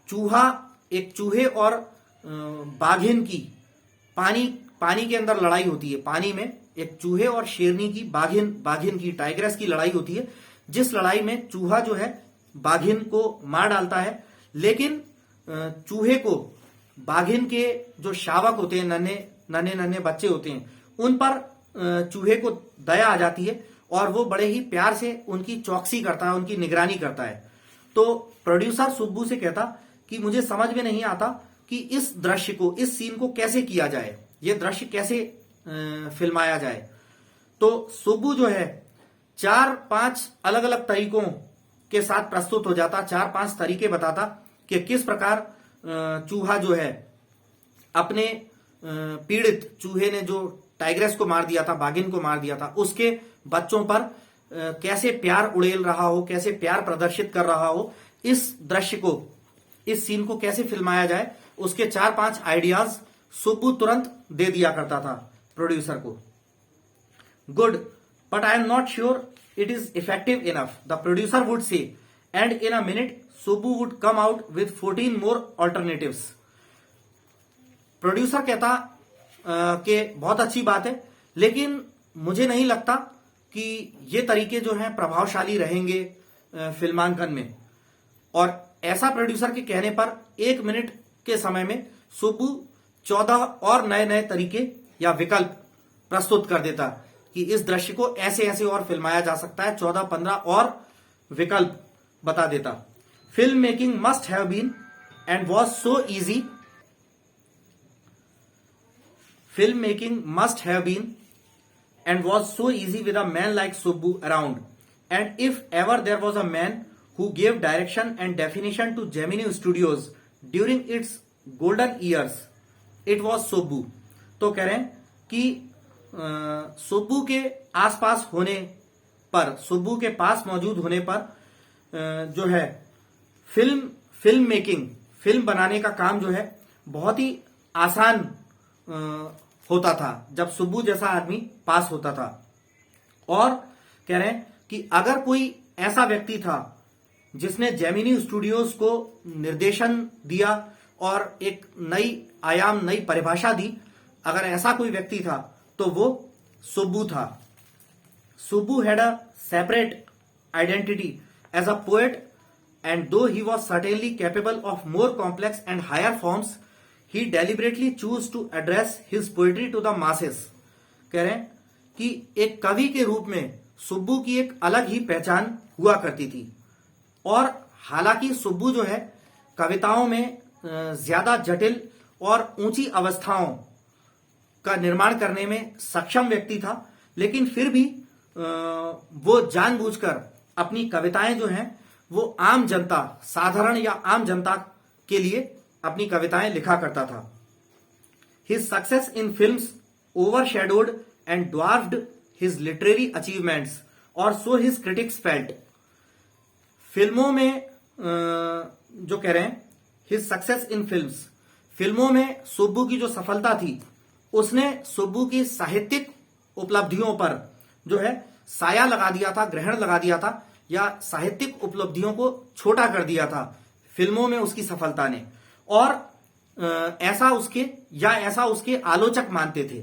चूहा, एक चूहे और बाघिन की पानी के अंदर लड़ाई होती है, पानी में एक चूहे और शेरनी की, बाघिन की, टाइग्रेस की लड़ाई होती है, जिस लड़ाई में चूहा जो है बाघिन को मार डालता है, लेकिन चूहे को बाघिन के जो शावक होते हैं, नन्हे बच्चे होते हैं, उन पर चूहे को दया आ जाती है और वो बड़े ही प्यार से उनकी चौकसी करता है, उनकी निगरानी करता है। तो प्रोड्यूसर सुब्बू से कहता कि मुझे समझ में नहीं आता कि इस दृश्य को, इस सीन को कैसे किया जाए, ये दृश्य कैसे फिल्माया जाए। तो सुब्बू जो है 4-5 अलग अलग तरीकों के साथ प्रस्तुत हो जाता, 4-5 तरीके बताता कि किस प्रकार चूहा जो है अपने पीड़ित चूहे ने जो टाइग्रेस को मार दिया था, बाघिन को मार दिया था, उसके बच्चों पर कैसे प्यार उड़ेल रहा हो, कैसे प्यार प्रदर्शित कर रहा हो। इस दृश्य को, इस सीन को कैसे फिल्माया जाए, उसके 4-5 आइडियाज सुब्बू तुरंत दे दिया करता था प्रोड्यूसर को। Good, but I am not sure it is effective enough, the producer would say, and in a minute Subbu would come out with 14 more alternatives. Producer कहता कि बहुत अच्छी बात है, लेकिन मुझे नहीं लगता कि ये तरीके जो हैं प्रभावशाली रहेंगे फिल्मांकन में। और ऐसा प्रोड्यूसर के कहने पर 1 मिनट के समय में सुब्बू 14 और नए तरीके या विकल्प प्रस्तुत कर देता कि इस दृश्य को ऐसे ऐसे और फिल्माया जा सकता है। 14-15 और विकल्प बता देता। Film making must have been and was so easy film making must have been and was so easy with a man like Subbu around. And if ever there was a man who gave direction and definition to Gemini Studios during its golden years, it was Subbu. तो कह रहे हैं कि सुब्बू के आसपास होने पर, सुब्बू के पास मौजूद होने पर जो है फिल्म मेकिंग, फिल्म बनाने का काम जो है बहुत ही आसान होता था जब सुब्बू जैसा आदमी पास होता था। और कह रहे हैं कि अगर कोई ऐसा व्यक्ति था जिसने जेमिनी स्टूडियोज को निर्देशन दिया और एक नई आयाम, नई परिभाषा दी, अगर ऐसा कोई व्यक्ति था तो वो सुब्बू था। Subbu had a separate identity as a poet and though he was certainly capable of more complex and higher forms, he deliberately chose to address his poetry to the masses. कह रहे हैं कि एक कवि के रूप में सुब्बू की एक अलग ही पहचान हुआ करती थी। और हालांकि सुब्बू जो है कविताओं में ज्यादा जटिल और ऊंची अवस्थाओं का निर्माण करने में सक्षम व्यक्ति था, लेकिन फिर भी वो जानबूझकर अपनी कविताएं जो हैं वो आम जनता, साधारण या आम जनता के लिए अपनी कविताएं लिखा करता था। His success in films overshadowed and dwarfed his literary achievements और सो हिज क्रिटिक्स फेल्ट। फिल्मों में जो कह रहे हैं हिज सक्सेस इन फिल्म्स, फिल्मों में सुब्बू की जो सफलता थी उसने सुब्बू की साहित्यिक उपलब्धियों पर जो है साया लगा दिया था, ग्रहण लगा दिया था, या साहित्यिक उपलब्धियों को छोटा कर दिया था फिल्मों में उसकी सफलता ने। और ऐसा उसके आलोचक मानते थे।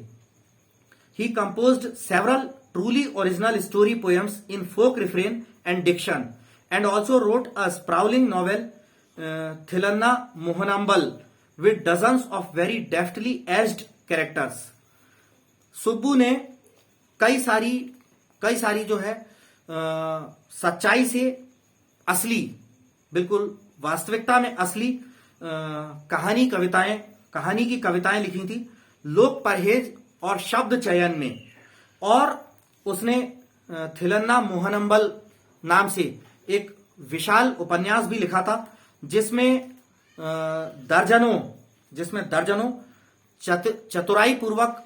He composed several truly original story poems in folk refrain and diction and also wrote a sprawling novel Thillana Mohanambal with dozens of very deftly etched characters. Subbu ने कई सारी जो है सच्चाई से असली, बिल्कुल वास्तविकता में असली कहानी की कविताएं लिखी थी लोक परहेज और शब्द चयन में। और उसने थिलन्ना मोहनम्बल नाम से एक विशाल उपन्यास भी लिखा था जिसमें दर्जनों चतुराई पूर्वक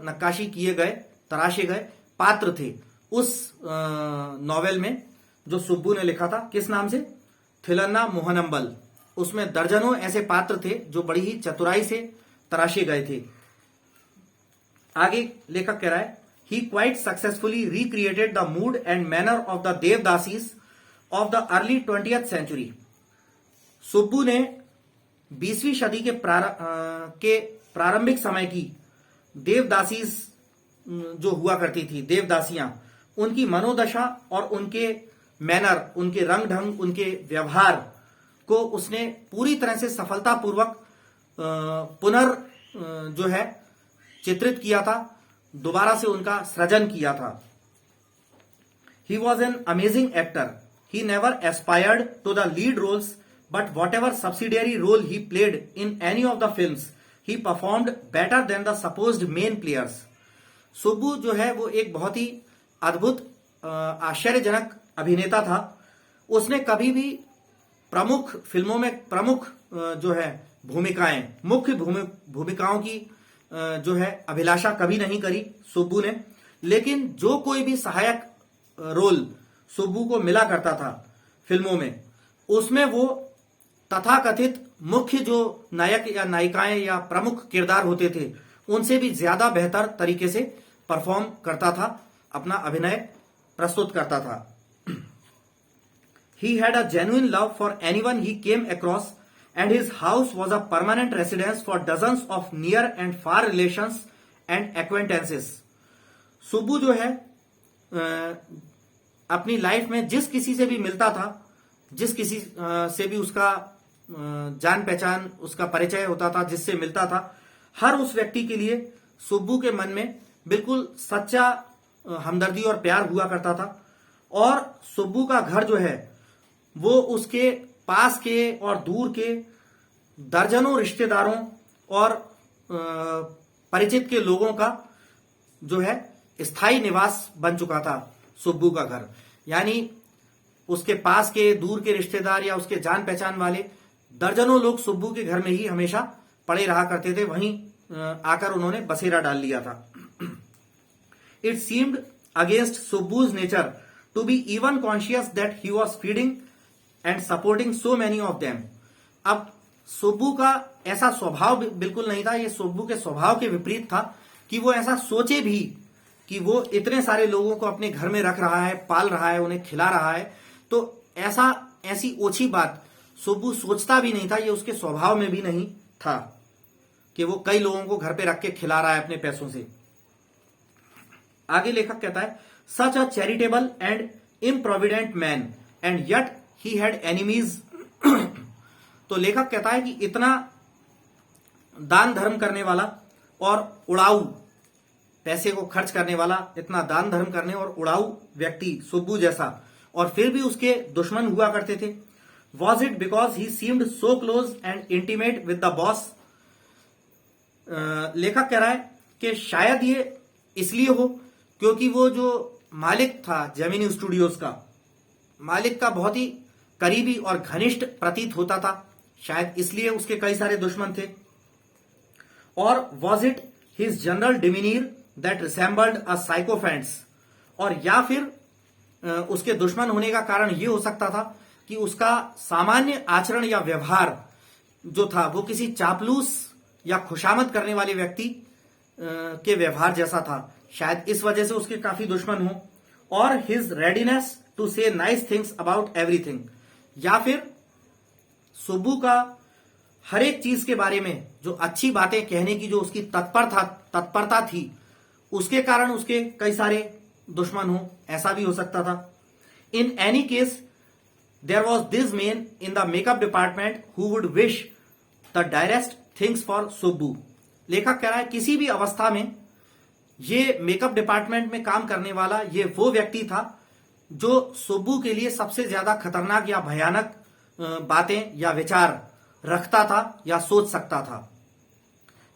नक्काशी किए गए तराशे गए पात्र थे उस नॉवेल में जो सुब्बू ने लिखा था। किस नाम से? थिलन्ना मोहनम्बल। उसमें दर्जनों ऐसे पात्र थे जो बड़ी ही चतुराई से तराशे गए थे। आगे लेखक कह रहा है, he quite successfully recreated the mood and manner of the devadasis of the early 20th century. Subbu ने 20वीं सदी के प्रारंभिक समय की देवदासीज जो हुआ करती थी, देवदासियां, उनकी मनोदशा और उनके मैनर, उनके रंग ढंग, उनके व्यवहार को उसने पूरी तरह से सफलतापूर्वक जो है चित्रित किया था, दोबारा से उनका सृजन किया था। He was an amazing actor. He never aspired to the lead roles but whatever subsidiary role he played in any of the films he performed better than the supposed main players. Subbu जो है वो एक बहुत ही अद्भुत आश्चर्यजनक अभिनेता था। उसने कभी भी फिल्मों में प्रमुख जो है भूमिकाएं, मुख्य भूमिकाओं की जो है अभिलाषा कभी नहीं करी सुब्बू ने। लेकिन जो कोई भी सहायक रोल सुब्बू को मिला करता था फिल्मों में, उसमें वो तथाकथित मुख्य जो नायक या नायिकाएं या प्रमुख किरदार होते थे उनसे भी ज्यादा बेहतर तरीके से परफॉर्म करता था, अपना अभिनय प्रस्तुत करता था। He had a genuine love for anyone he came across and his house was a permanent residence for dozens of near and far relations and acquaintances. Subbu जो है अपनी लाइफ में जिस किसी से भी मिलता था, जिस किसी से भी उसका जान पहचान, उसका परिचय होता था, जिससे मिलता था, हर उस व्यक्ति के लिए सुब्बू के मन में बिल्कुल सच्चा हमदर्दी और प्यार हुआ करता था। और सुब्बू का घर जो है वो उसके पास के और दूर के दर्जनों रिश्तेदारों और परिचित के लोगों का जो है स्थायी निवास बन चुका था सुब्बू का घर। यानी उसके पास के दूर के रिश्तेदार या उसके जान पहचान वाले दर्जनों लोग सुब्बू के घर में ही हमेशा पड़े रहा करते थे, वहीं आकर उन्होंने बसेरा डाल लिया था। It seemed against Subbu's nature to be even conscious that he was feeding and supporting so many of them. अब सुब्बू का ऐसा स्वभाव बिल्कुल नहीं था, ये सुब्बू के स्वभाव के विपरीत था कि वो ऐसा सोचे भी कि वो इतने सारे लोगों को अपने घर में रख रहा है, पाल रहा है, उन्हें खिला रहा है। तो ऐसी ओछी बात सुब्बू सोचता भी नहीं था, ये उसके स्वभाव में भी नहीं था कि वो कई लोगों को घर पे रख के खिला रहा है अपने पैसों से। आगे लेखक कहता है, such a charitable and improvident man and yet he had enemies. तो लेखक कहता है कि इतना दान धर्म करने वाला और उड़ाऊ, पैसे को खर्च करने वाला, इतना दान धर्म करने और उड़ाऊ व्यक्ति सुब्बू जैसा, और फिर भी उसके दुश्मन हुआ करते थे। Was it because he seemed so close and intimate with the boss. लेखक कह रहा है कि शायद ये इसलिए हो क्योंकि वो जो मालिक था जेमिनी स्टूडियोज का, मालिक का बहुत ही करीबी और घनिष्ठ प्रतीत होता था, शायद इसलिए उसके कई सारे दुश्मन थे। और was it his general demeanour that resembled a sycophants. और या फिर उसके दुश्मन होने का कारण यह हो सकता था कि उसका सामान्य आचरण या व्यवहार जो था वो किसी चापलूस या खुशामद करने वाले व्यक्ति के व्यवहार जैसा था, शायद इस वजह से उसके काफी दुश्मन हो। और हिज रेडीनेस टू से नाइस थिंग्स अबाउट एवरीथिंग, या फिर सुब्बू का हर एक चीज के बारे में जो अच्छी बातें कहने की जो उसकी तत्परता थी, उसके कारण उसके कई सारे दुश्मन हो, ऐसा भी हो सकता था। In any case there was this man in the makeup department who would wish the direst things for Subbu. लेखक कह रहा है किसी भी अवस्था में ये मेकअप डिपार्टमेंट में काम करने वाला ये वो व्यक्ति था जो सुब्बू के लिए सबसे ज्यादा खतरनाक या भयानक बातें या विचार रखता था या सोच सकता था।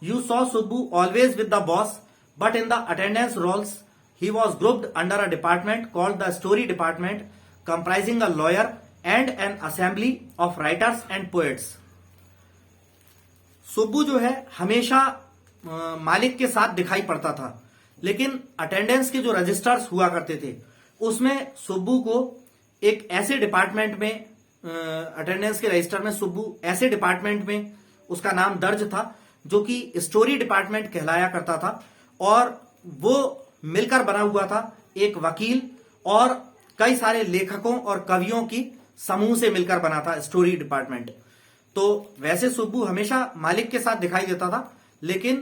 You saw Subbu always with the boss, but in the attendance rolls he was grouped under a department called the story department, comprising a lawyer and an assembly of writers and poets. Subbu जो है हमेशा मालिक के साथ दिखाई पड़ता था, लेकिन अटेंडेंस के जो रजिस्टर्स हुआ करते थे उसमें सुब्बू को एक ऐसे डिपार्टमेंट में, अटेंडेंस के रजिस्टर में सुब्बू ऐसे डिपार्टमेंट में उसका नाम दर्ज था जो कि स्टोरी डिपार्टमेंट कहलाया करता था, और वो मिलकर बना हुआ था एक वकील और कई सारे लेखकों और कवियों की समूह से मिलकर बना था स्टोरी डिपार्टमेंट। तो वैसे सुब्बू हमेशा मालिक के साथ दिखाई देता था, लेकिन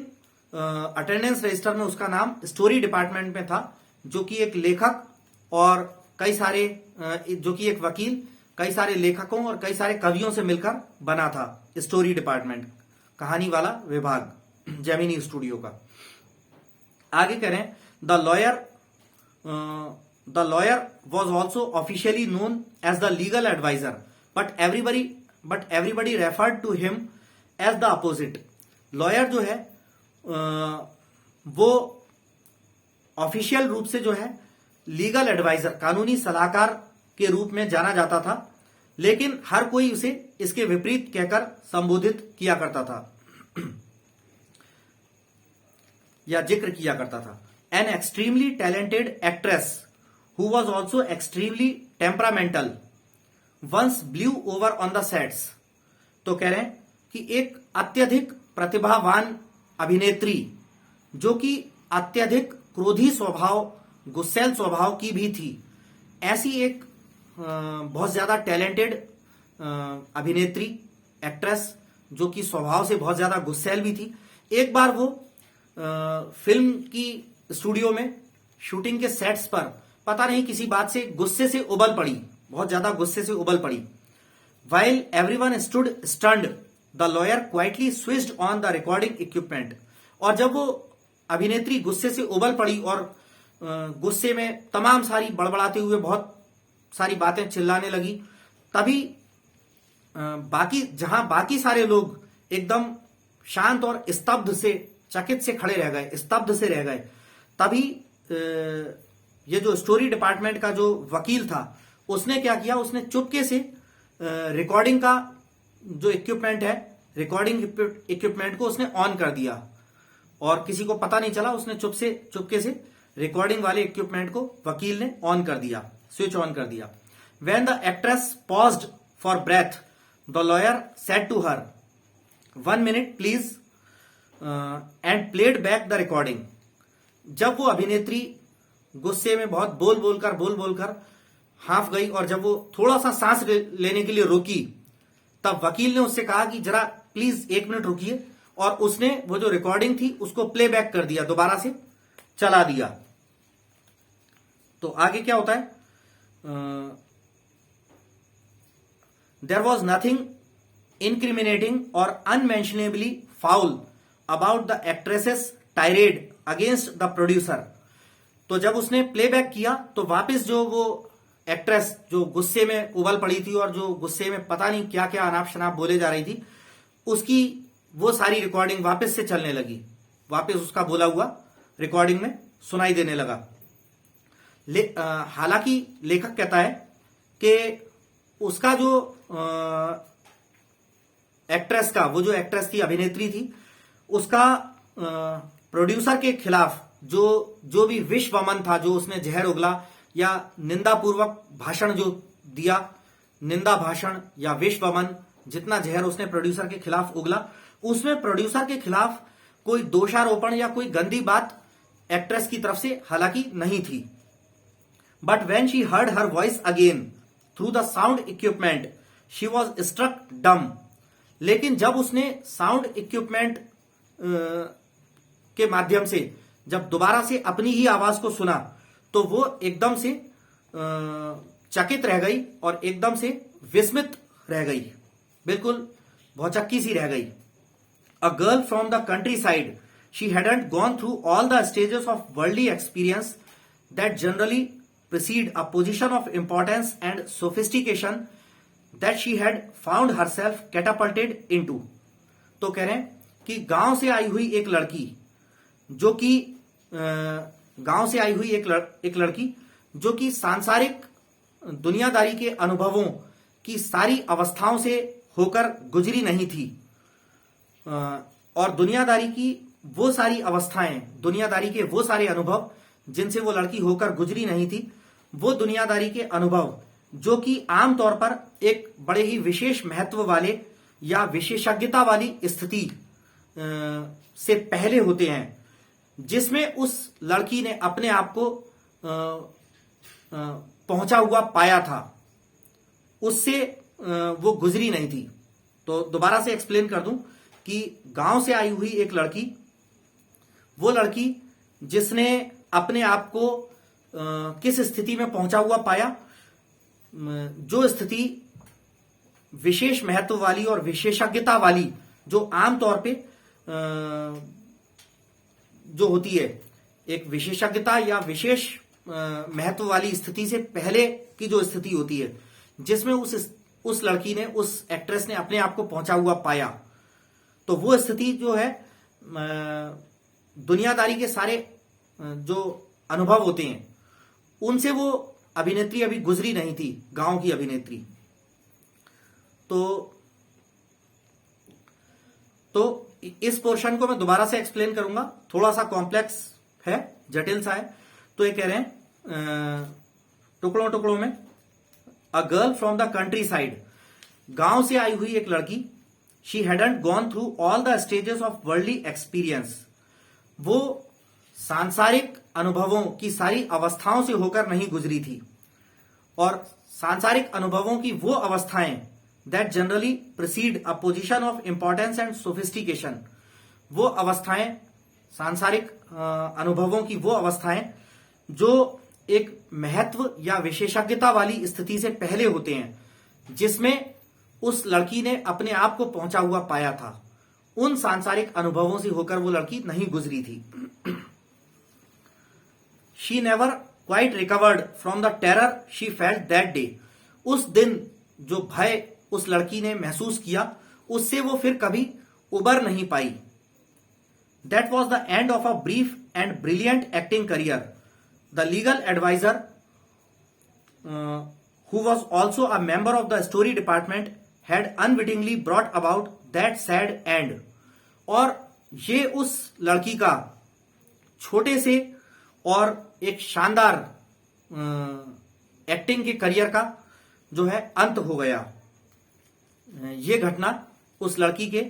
अटेंडेंस रजिस्टर में उसका नाम स्टोरी डिपार्टमेंट में था, जो कि एक लेखक और कई सारे जो कि एक वकील, कई सारे लेखकों और कई सारे कवियों से मिलकर बना था स्टोरी डिपार्टमेंट, कहानी वाला विभाग जेमिनी स्टूडियो का। आगे करें, the lawyer was also officially known as the legal adviser, but everybody referred to him as the opposite. Lawyer जो है वो ऑफिशियल रूप से जो है लीगल एडवाइजर, कानूनी सलाहकार के रूप में जाना जाता था, लेकिन हर कोई उसे इसके विपरीत कहकर संबोधित किया करता था या जिक्र किया करता था। An extremely talented actress who was also extremely temperamental once blew over on the sets। तो कह रहे हैं कि एक अत्यधिक प्रतिभावान अभिनेत्री जो कि अत्यधिक क्रोधी स्वभाव, गुस्सैल स्वभाव की भी थी, ऐसी एक बहुत ज्यादा टैलेंटेड अभिनेत्री, एक्ट्रेस जो कि स्वभाव से बहुत ज्यादा गुस्सैल भी थी, एक बार वो फिल्म की स्टूडियो में शूटिंग के सेट्स पर पता नहीं किसी बात से गुस्से से उबल पड़ी, बहुत ज्यादा गुस्से से उबल पड़ी। While everyone stood stunned, the lawyer quietly switched on the recording equipment. और जब वो अभिनेत्री गुस्से से उबल पड़ी और गुस्से में तमाम सारी बड़बड़ाते हुए बहुत सारी बातें चिल्लाने लगी, तभी बाकी सारे लोग एकदम शांत और स्तब्ध से, चकित से खड़े रह गए, स्तब्ध से रह गए, तभी ये जो स्टोरी डिपार्टमेंट का जो वकील था उसने क्या किया, उसने चुपके से रिकॉर्डिंग का जो इक्विपमेंट है, रिकॉर्डिंग इक्विपमेंट को उसने ऑन कर दिया और किसी को पता नहीं चला। उसने चुपके से रिकॉर्डिंग वाले इक्विपमेंट को वकील ने ऑन कर दिया, स्विच ऑन कर दिया। When the actress paused for breath, the lawyer said to her, "1 minute, please," and played back the recording. जब वो अभिनेत्री गुस्से में बहुत बोल बोलकर हाफ गई और जब वो थोड़ा सा सांस लेने के लिए रुकी, तब वकील ने उससे कहा कि जरा प्लीज 1 मिनट रुकिए, और उसने वो जो रिकॉर्डिंग थी उसको प्लेबैक कर दिया, दोबारा से चला दिया। तो आगे क्या होता है, There was nothing incriminating or unmentionably foul about the actress's tirade against the producer. तो जब उसने प्लेबैक किया तो वापस जो वो एक्ट्रेस जो गुस्से में उबल पड़ी थी और जो गुस्से में पता नहीं क्या क्या अनाप शनाप बोले जा रही थी, उसकी वो सारी रिकॉर्डिंग वापस से चलने लगी, वापस उसका बोला हुआ रिकॉर्डिंग में सुनाई देने लगा। हालांकि लेखक कहता है कि उसका जो एक्ट्रेस का, वो जो एक्ट्रेस थी, अभिनेत्री थी, उसका प्रोड्यूसर के खिलाफ जो भी विष वमन था, जो उसने जहर उगला या निंदापूर्वक भाषण जो दिया, निंदा भाषण या विष वमन, जितना जहर उसने प्रोड्यूसर के खिलाफ उगला, उसमें प्रोड्यूसर के खिलाफ कोई दोषारोपण या कोई गंदी बात एक्ट्रेस की तरफ से हालांकि नहीं थी। But when she heard her voice again through the sound equipment she was struck dumb. लेकिन जब उसने साउंड इक्विपमेंट के माध्यम से जब दोबारा से अपनी ही आवाज को सुना तो वो एकदम से चकित रह गई और एकदम से विस्मित रह गई, बिल्कुल भौचक्की सी रह गई। A girl from the country side, she hadn't gone through all the stages of worldly experience that generally precede a position of importance and sophistication that she had found herself catapulted into। तो कह रहे हैं कि गांव से आई हुई एक लड़की जो कि सांसारिक दुनियादारी के अनुभवों की सारी अवस्थाओं से होकर गुजरी नहीं थी, और दुनियादारी की वो सारी अवस्थाएं, दुनियादारी के वो सारे अनुभव जिनसे वो लड़की होकर गुजरी नहीं थी, वो दुनियादारी के अनुभव जो कि आमतौर पर एक बड़े ही विशेष महत्व वाले या विशेषज्ञता वाली स्थिति से पहले होते हैं, जिसमें उस लड़की ने अपने आप को पहुंचा हुआ पाया था, उससे वो गुजरी नहीं थी। तो दोबारा से एक्सप्लेन कर दूं कि गांव से आई हुई एक लड़की, वो लड़की जिसने अपने आप को किस स्थिति में पहुंचा हुआ पाया, जो स्थिति विशेष महत्व वाली और विशेषज्ञता वाली, जो आमतौर पे जो होती है, एक विशेषज्ञता या विशेष महत्व वाली स्थिति से पहले की जो स्थिति होती है, जिसमें उस लड़की ने, उस एक्ट्रेस ने अपने आप को पहुंचा हुआ पाया। तो वो स्थिति जो है, दुनियादारी के सारे जो अनुभव होते हैं उनसे वो अभिनेत्री अभी गुजरी नहीं थी, गांव की अभिनेत्री। तो इस पोर्शन को मैं दोबारा से एक्सप्लेन करूंगा, थोड़ा सा कॉम्प्लेक्स है, जटिल सा है। तो ये कह रहे हैं टुकड़ों टुकड़ों में, a girl from the country side, गांव से आई हुई एक लड़की, she hadn't gone through all the stages of worldly experience, वो सांसारिक अनुभवों की सारी अवस्थाओं से होकर नहीं गुजरी थी, और सांसारिक अनुभवों की वो अवस्थाएं that generally precede a position of importance and sophistication, वो अवस्थाएं, सांसारिक अनुभवों की वो अवस्थाएं जो एक महत्व या विशेषज्ञता वाली स्थिति से पहले होते हैं, जिसमें उस लड़की ने अपने आप को पहुंचा हुआ पाया था, उन सांसारिक अनुभवों से होकर वो लड़की नहीं गुजरी थी। She never quite recovered from the terror she felt that day, उस दिन जो भय उस लड़की ने महसूस किया, उससे वो फिर कभी उबर नहीं पाई। That was the end of a brief and brilliant acting career. The legal adviser who was also a member of the story department had unwittingly brought about that sad end। और ये उस लड़की का छोटे से और एक शानदार एक्टिंग के करियर का जो है अंत हो गया। ये घटना उस लड़की के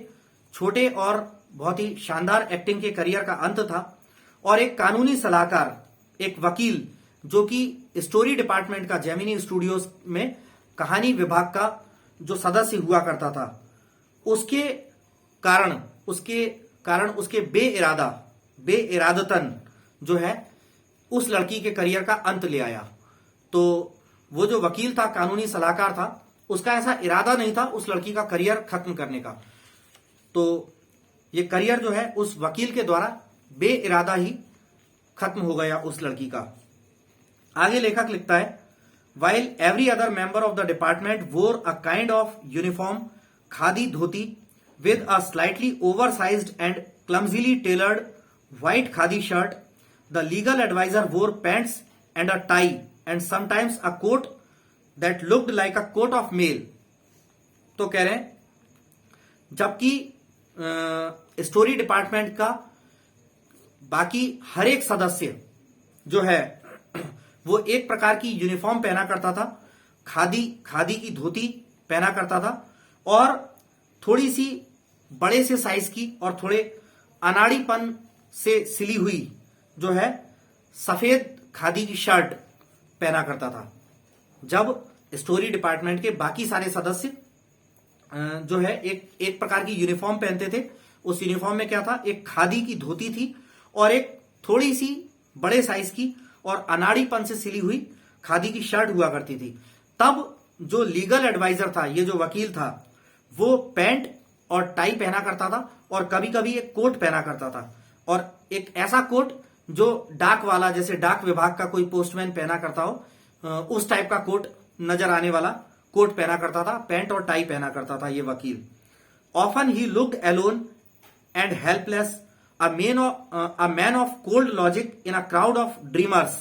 छोटे और बहुत ही शानदार एक्टिंग के करियर का अंत था। और एक कानूनी सलाहकार, एक वकील जो कि स्टोरी डिपार्टमेंट का जेमिनी स्टूडियोज में कहानी विभाग का जो सदस्य हुआ करता था, उसके कारण उसके बेइरादतन जो है उस लड़की के करियर का अंत ले आया। तो वो जो वकील था, कानूनी सलाहकार था, उसका ऐसा इरादा नहीं था उस लड़की का करियर खत्म करने का। तो ये करियर जो है उस वकील के द्वारा बेइरादा ही खत्म हो गया उस लड़की का। आगे लेखक लिखता है, while every other member of the department wore a kind of uniform khadi dhoti with a slightly oversized and clumsily tailored white khadi shirt, the legal adviser wore pants and a tie and sometimes a coat that looked like a coat of mail. तो कह रहे हैं जबकि story department का बाकी हर एक सदस्य जो है वो एक प्रकार की यूनिफॉर्म पहना करता था, खादी की धोती पहना करता था और थोड़ी सी बड़े से साइज की और थोड़े अनाड़ीपन से सिली हुई जो है सफेद खादी की शर्ट पहना करता था। जब स्टोरी डिपार्टमेंट के बाकी सारे सदस्य जो है एक प्रकार की यूनिफॉर्म पहनते थे, उस यूनिफॉर्म में क्या था, एक खादी की धोती थी और एक थोड़ी सी बड़े साइज की और अनाड़ीपन से सिली हुई खादी की शर्ट हुआ करती थी। तब जो लीगल एडवाइजर था, ये जो वकील था, वो पैंट और टाई पहना करता था और कभी कभी एक कोट पहना करता था, और एक ऐसा कोट जो डाक वाला, जैसे डाक विभाग का कोई पोस्टमैन पहना करता हो, उस टाइप का कोट नजर आने वाला कोट पहना करता था, पैंट और टाई पहना करता था ये वकील। Often he looked alone and helpless, a man of cold logic in a crowd of dreamers,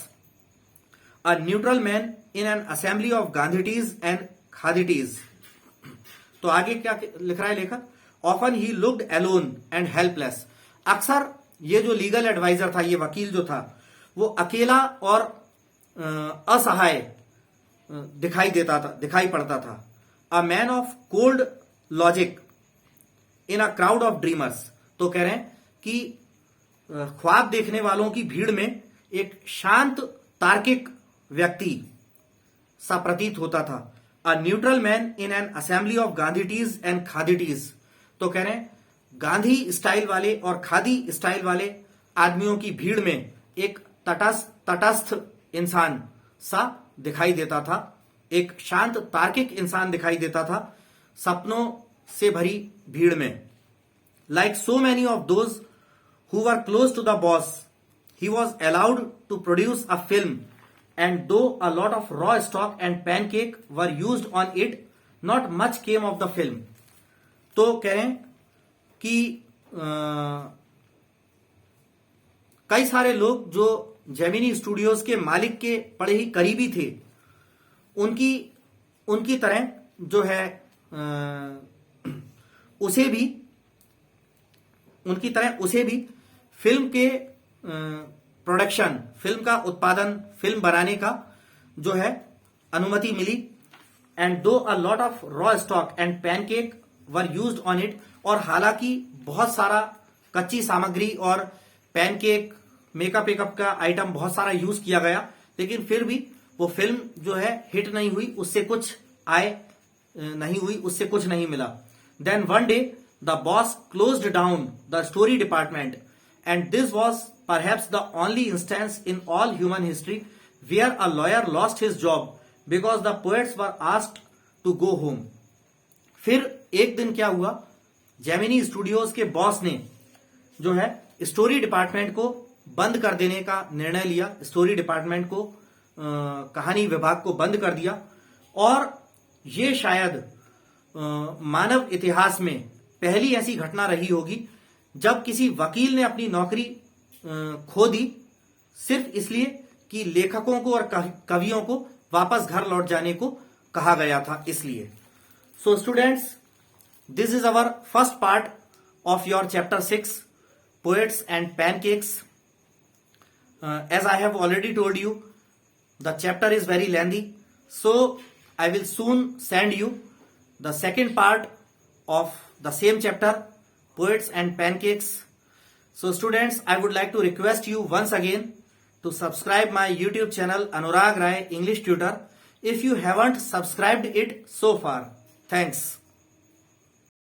a neutral man in an assembly of Gandhitis and Khaditis। तो आगे क्या लिख रहा है लेखक, often he looked alone and helpless. अक्सर ये जो लीगल एडवाइजर था, ये वकील जो था, वो अकेला और असहाय दिखाई पड़ता था। A man of cold logic in a crowd of dreamers. तो कह रहे हैं कि ख्वाब देखने वालों की भीड़ में एक शांत तार्किक व्यक्ति सा प्रतीत होता था। A neutral man in an assembly of Gandhiites and Khadiites. तो कह रहे हैं गांधी स्टाइल वाले और खादी स्टाइल वाले आदमियों की भीड़ में एक तटस्थ इंसान सा दिखाई देता था, एक शांत तार्किक इंसान दिखाई देता था सपनों से भरी भीड़ में। Like so many of those who were close to the boss, he was allowed to produce a film, and though a lot of raw stock and pancake were used on it, not much came of the film। तो कह रहे हैं कि कई सारे लोग जो Gemini studios के मालिक के बड़े ही करीबी थे, उनकी तरह जो है उसे भी फिल्म के प्रोडक्शन, फिल्म का उत्पादन, फिल्म बनाने का जो है अनुमति मिली। एंड दो अ lot of raw stock and pancake were used on it. और हालांकि बहुत सारा कच्ची सामग्री और पैनकेक, मेकअप का आइटम बहुत सारा यूज किया गया, लेकिन फिर भी वो फिल्म जो है हिट नहीं हुई, उससे कुछ आय नहीं हुई, उससे कुछ नहीं मिला। Then one day the boss closed down the story department, and this was perhaps the only instance in all human history where a lawyer lost his job because the poets were asked to go home। फिर एक दिन क्या हुआ, Gemini studios के boss ने जो है story department को बंद कर देने का निर्णय लिया, स्टोरी डिपार्टमेंट को कहानी विभाग को बंद कर दिया। और ये शायद मानव इतिहास में पहली ऐसी घटना रही होगी जब किसी वकील ने अपनी नौकरी खो दी सिर्फ इसलिए कि लेखकों को और कवियों को वापस घर लौट जाने को कहा गया था इसलिए। So students, this is our first part of your chapter 6 poets and pancakes. As I have already told you, the chapter is very lengthy, so I will soon send you the second part of the same chapter, poets and pancakes. So students, I would like to request you once again to subscribe my YouTube channel Anurag Rai English Tutor if you haven't subscribed it so far. Thanks.